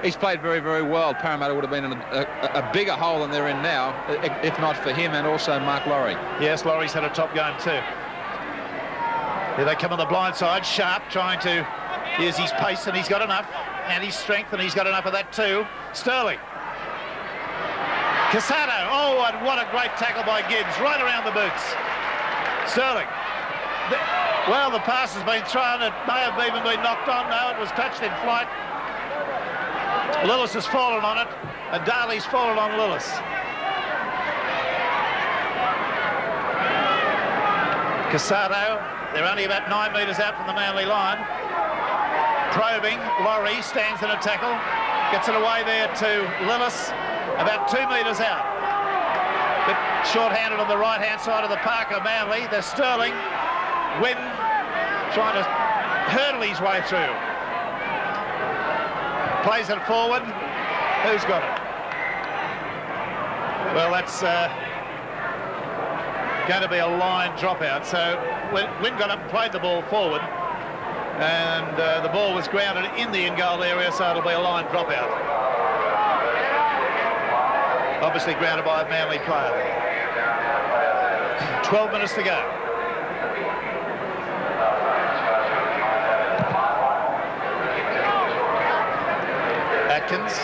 He's played very, very well. Parramatta would have been in a bigger hole than they're in now, if not for him and also Mark Laurie. Yes, Laurie's had a top game too. Here they come on the blind side. Sharp trying to use his pace, and he's got enough, and his strength, and he's got enough of that too. Sterling. Casado. Oh, and what a great tackle by Gibbs, right around the boots. Sterling. Well, the pass has been thrown. It may have even been knocked on. No, it was touched in flight. Lillis has fallen on it, and Darley's fallen on Lillis. Casado, they're only about 9 metres out from the Manly line. Probing, Laurie stands in a tackle, gets it away there to Lillis, about 2 metres out. Bit short-handed on the right-hand side of the park of Manly. There's Sterling, Wynn, trying to hurdle his way through. Plays it forward. Who's got it? Well, that's going to be a line dropout. So Wynn got up and played the ball forward, and the ball was grounded in the in-goal area, so it'll be a line dropout. Obviously grounded by a Manly player. 12 minutes to go. Atkins,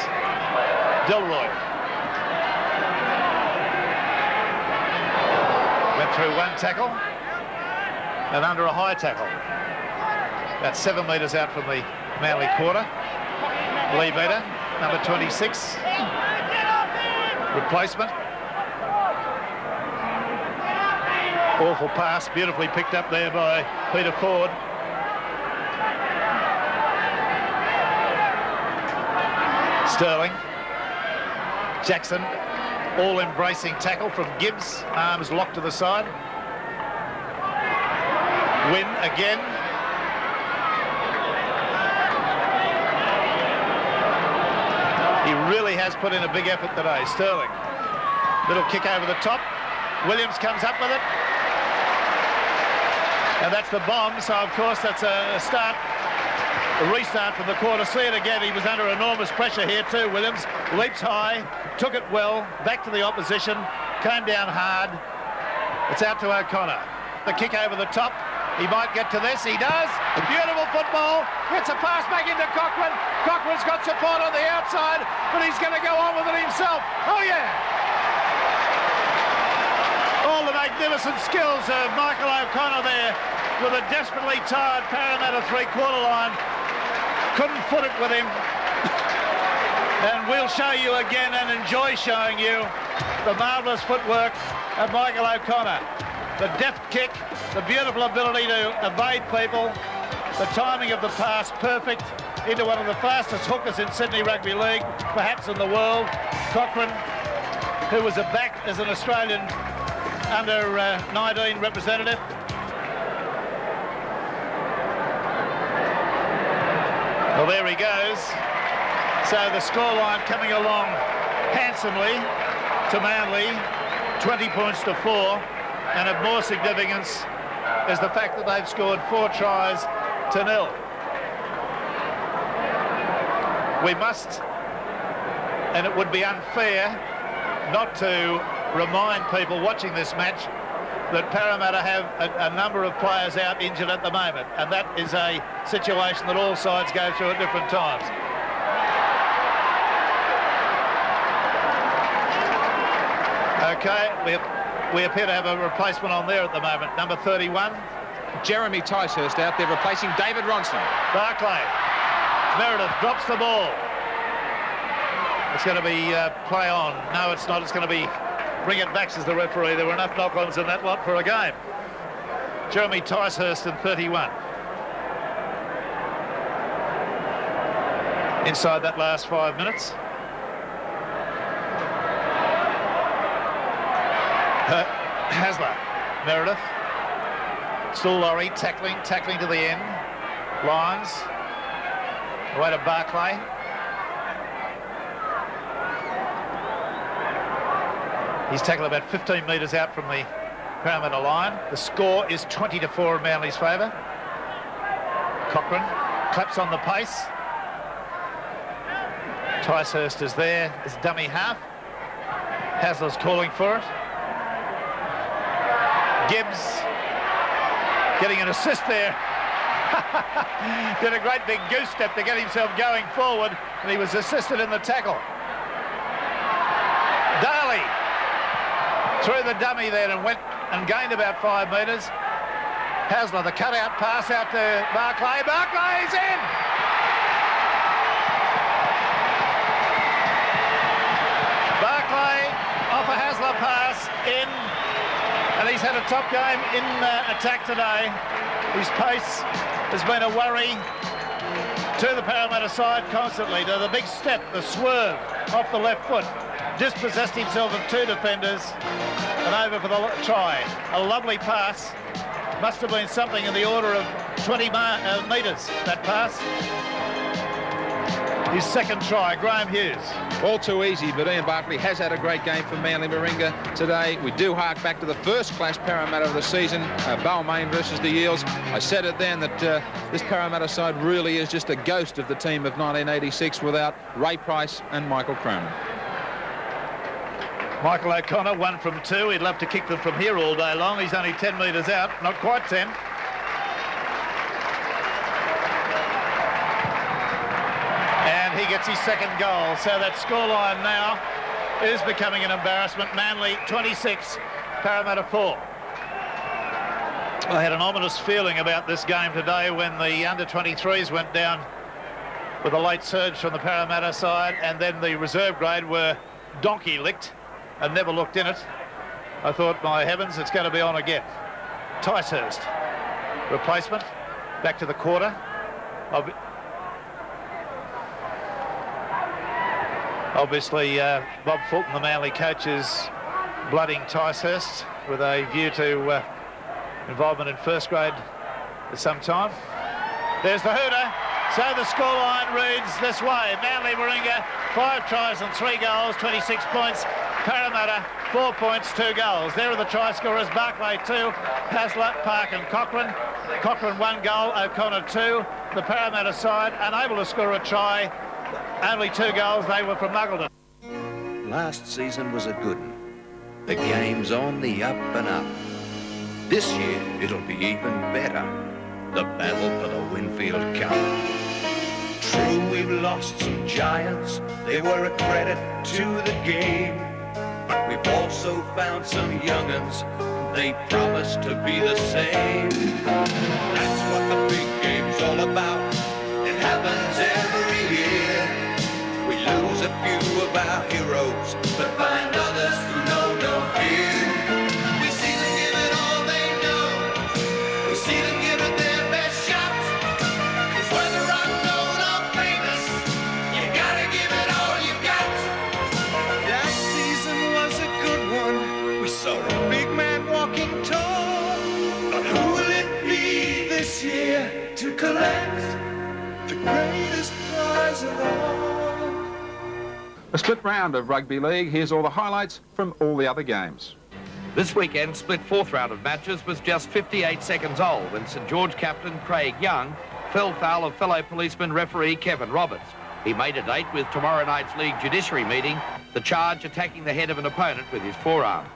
Delroy. Went through 1 tackle and under a high tackle. About 7 metres out from the Manly quarter. Lee Beta, number 26. Replacement. Awful pass, beautifully picked up there by Peter Ford. Sterling, Jackson, all-embracing tackle from Gibbs, arms locked to the side. Win again. He really has put in a big effort today, Sterling. Little kick over the top. Williams comes up with it. And that's the bomb, so of course that's a start. A restart from the quarter. See it again. He was under enormous pressure here too. Williams leaps high, took it well, back to the opposition, came down hard. It's out to O'Connor. The kick over the top. He might get to this. He does. Beautiful football. Gets a pass back into Cochrane. Cochrane's got support on the outside, but he's going to go on with it himself. Oh yeah. All the magnificent skills of Michael O'Connor there with a desperately tired Parramatta three-quarter line. Couldn't foot it with him. And we'll show you again and enjoy showing you the marvellous footwork of Michael O'Connor. The deft kick, the beautiful ability to evade people, the timing of the pass perfect into one of the fastest hookers in Sydney Rugby League, perhaps in the world. Cochrane, who was a back as an Australian under 19 representative. Well, there he goes. So the scoreline coming along handsomely to Manly, 20 points to 4, and of more significance is the fact that they've scored 4 tries to 0. We must, and it would be unfair not to remind people watching this match that Parramatta have a number of players out injured at the moment, and that is a situation that all sides go through at different times. Okay, we appear to have a replacement on there at the moment. Number 31. Jeremy Ticehurst out there replacing David Ronson. Barclay. Meredith drops the ball. It's going to be play on. No, it's not. It's going to be bring it back, says the referee. There were enough knock-ons in that lot for a game. Jeremy Ticehurst in 31. Inside that last 5 minutes. Hasler, Meredith. Still Laurie, tackling to the end. Lyons. Away to Barclay. He's tackled about 15 metres out from the Parramatta line. The score is 20-4 in Manly's favour. Cochrane claps on the pace. Ticehurst is there as dummy half. Hasler's calling for it. Gibbs getting an assist there. Did a great big goose step to get himself going forward, and he was assisted in the tackle. Daly threw the dummy there and went and gained about 5 metres. Hasler, the cutout pass out to Barclay. Barclay's in! Barclay off a Hasler pass in, and he's had a top game in attack today. His pace has been a worry to the Parramatta side constantly. To the big step, the swerve off the left foot. Dispossessed himself of 2 defenders and over for the try. A lovely pass. Must have been something in the order of 20 metres, that pass. His second try, Graeme Hughes. All too easy, but Ian Barkley has had a great game for Manly Warringah today. We do hark back to the first clash Parramatta of the season, Balmain versus the Eels. I said it then that this Parramatta side really is just a ghost of the team of 1986 without Ray Price and Michael Cronin. Michael O'Connor, 1 from 2. He'd love to kick them from here all day long. He's only 10 metres out, not quite 10. And he gets his second goal. So that scoreline now is becoming an embarrassment. Manly 26, Parramatta 4. I had an ominous feeling about this game today when the under-23s went down with a late surge from the Parramatta side, and then the reserve grade were donkey-licked and never looked in it. I thought, my heavens, it's going to be on again. Ticehurst, replacement, back to the quarter. Obviously, Bob Fulton, the Manly coach, is blooding Ticehurst with a view to involvement in first grade at some time. There's the hooter. So the scoreline reads this way. Manly Warringah, 5 tries and 3 goals, 26 points. Parramatta, 4 points, 2 goals. There are the try scorers. Barclay 2, Hasler, Park and Cochrane. Cochrane 1 goal, O'Connor 2. The Parramatta side unable to score a try. Only 2 goals. They were from Muggleton. Last season was a good one. The game's on the up and up. This year, it'll be even better. The battle for the Winfield Cup. True, we've lost some giants. They were a credit to the game. But we've also found some young'uns. They promise to be the same. That's what the big game's all about. It happens every year. We lose a few of our heroes, but find others who know no fear. We see them give it all they know. We see them give it their best shot. 'Cause whether unknown or famous, you gotta give it all you got. collect the greatest prize of all. A split round of Rugby League. Here's all the highlights from all the other games. This weekend's split fourth round of matches was just 58 seconds old when St George captain Craig Young fell foul of fellow policeman referee Kevin Roberts. He made a date with tomorrow night's league judiciary meeting, the charge attacking the head of an opponent with his forearm.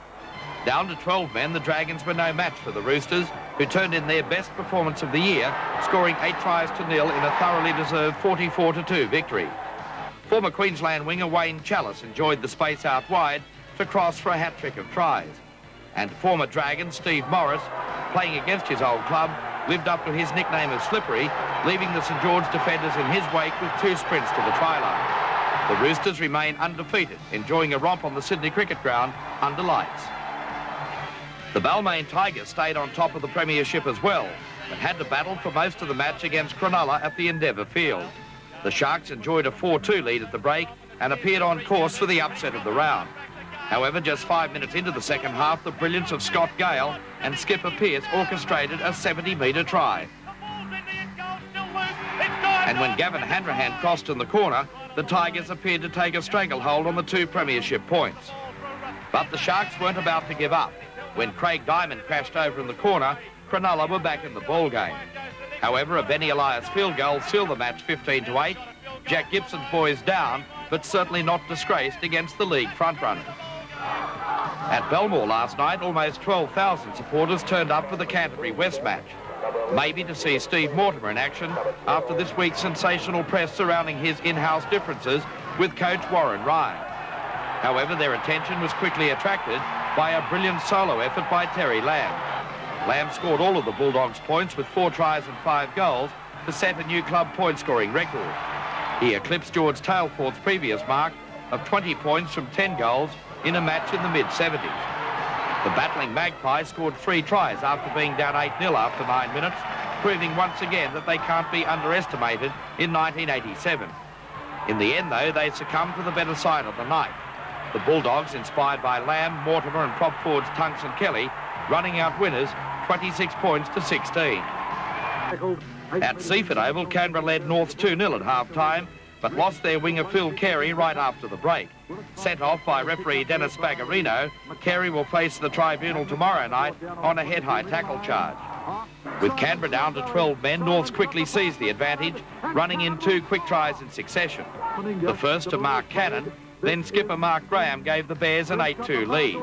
Down to 12 men, the Dragons were no match for the Roosters, who turned in their best performance of the year, scoring 8 tries to nil in a thoroughly deserved 44-2 victory. Former Queensland winger Wayne Chalice enjoyed the space out wide to cross for a hat-trick of tries. And former Dragon Steve Morris, playing against his old club, lived up to his nickname of Slippery, leaving the St George defenders in his wake with 2 sprints to the try line. The Roosters remain undefeated, enjoying a romp on the Sydney cricket ground under lights. The Balmain Tigers stayed on top of the premiership as well, but had to battle for most of the match against Cronulla at the Endeavour field. The Sharks enjoyed a 4-2 lead at the break and appeared on course for the upset of the round. However, just 5 minutes into the second half, the brilliance of Scott Gale and skipper Pearce orchestrated a 70-metre try. And when Gavin Hanrahan crossed in the corner, the Tigers appeared to take a stranglehold on the 2 premiership points. But the Sharks weren't about to give up. When Craig Diamond crashed over in the corner, Cronulla were back in the ball game. However, a Benny Elias field goal sealed the match 15-8. Jack Gibson's boys down, but certainly not disgraced against the league frontrunners. At Belmore last night, almost 12,000 supporters turned up for the Canterbury West match. Maybe to see Steve Mortimer in action after this week's sensational press surrounding his in-house differences with coach Warren Ryan. However, their attention was quickly attracted by a brilliant solo effort by Terry Lamb. Lamb scored all of the Bulldogs' points with 4 tries and 5 goals to set a new club point-scoring record. He eclipsed George Tailforth's previous mark of 20 points from 10 goals in a match in the mid-70s. The battling Magpies scored 3 tries after being down 8-0 after 9 minutes, proving once again that they can't be underestimated in 1987. In the end, though, they succumbed to the better side of the night. The Bulldogs, inspired by Lamb, Mortimer and prop forwards Tunks and Kelly, running out winners 26 points to 16. At Seaford Oval, Canberra led Norths 2-0 at half-time, but lost their winger Phil Carey right after the break. Sent off by referee Dennis Spagarino, Carey will face the tribunal tomorrow night on a head-high tackle charge. With Canberra down to 12 men, Norths quickly seized the advantage, running in 2 quick tries in succession. The first to Mark Cannon, then skipper Mark Graham gave the Bears an 8-2 lead.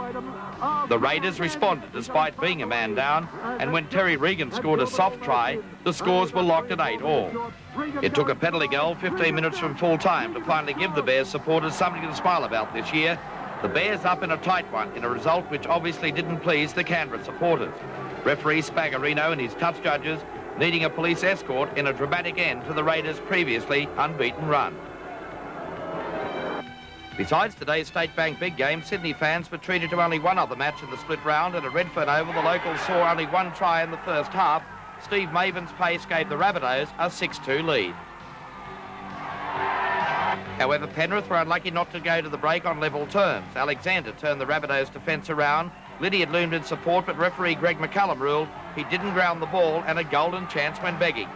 The Raiders responded despite being a man down, and when Terry Regan scored a soft try, the scores were locked at 8-all. It took a penalty goal 15 minutes from full time to finally give the Bears supporters something to smile about this year. The Bears up in a tight one in a result which obviously didn't please the Canberra supporters. Referee Spagarino and his touch judges needing a police escort in a dramatic end to the Raiders' previously unbeaten run. Besides today's State Bank big game, Sydney fans were treated to only one other match in the split round. At Redfern Oval, the locals saw only 1 try in the first half. Steve Maven's pace gave the Rabbitohs a 6-2 lead. However, Penrith were unlucky not to go to the break on level terms. Alexander turned the Rabbitohs' defence around. Lydiard loomed in support, but referee Greg McCallum ruled he didn't ground the ball and a golden chance when begging.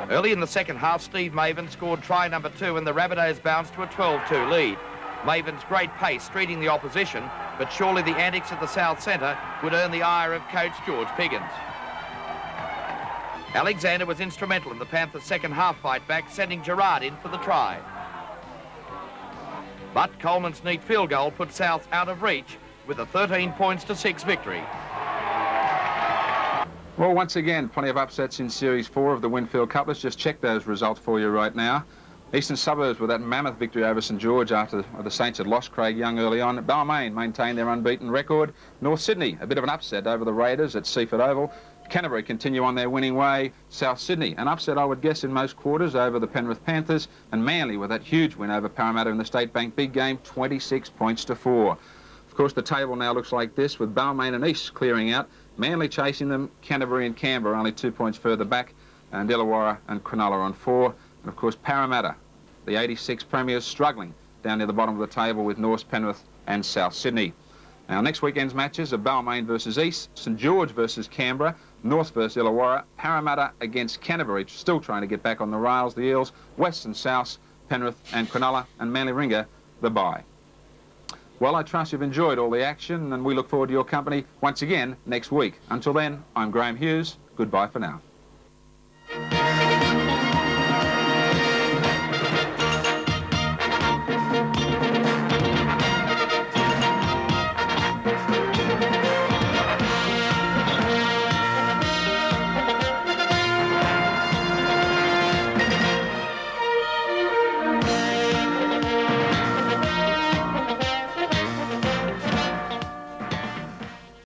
Early in the second half, Steve Maven scored try number 2 and the Rabbitohs bounced to a 12-2 lead. Maven's great pace treating the opposition, but surely the antics at the South Centre would earn the ire of coach George Piggins. Alexander was instrumental in the Panthers' second half fight back, sending Gerard in for the try. But Coleman's neat field goal put South out of reach with a 13 points to 6 victory. Well, once again, plenty of upsets in Series 4 of the Winfield Cup. Let's just check those results for you right now. Eastern Suburbs with that mammoth victory over St George after the Saints had lost Craig Young early on. Balmain maintained their unbeaten record. North Sydney, a bit of an upset over the Raiders at Seaford Oval. Canterbury continue on their winning way. South Sydney, an upset I would guess in most quarters over the Penrith Panthers. And Manly with that huge win over Parramatta in the State Bank big game, 26 points to 4. Of course, the table now looks like this with Balmain and East clearing out. Manly chasing them, Canterbury and Canberra only 2 points further back, and Illawarra and Cronulla on 4. And of course, Parramatta, the 86 premiers, struggling down near the bottom of the table with North, Penrith and South Sydney. Now, next weekend's matches are Balmain versus East, St George versus Canberra, North versus Illawarra, Parramatta against Canterbury, still trying to get back on the rails, the Eels, West and South, Penrith and Cronulla, and Manly Warringah, the bye. Well, I trust you've enjoyed all the action, and we look forward to your company once again next week. Until then, I'm Graeme Hughes. Goodbye for now.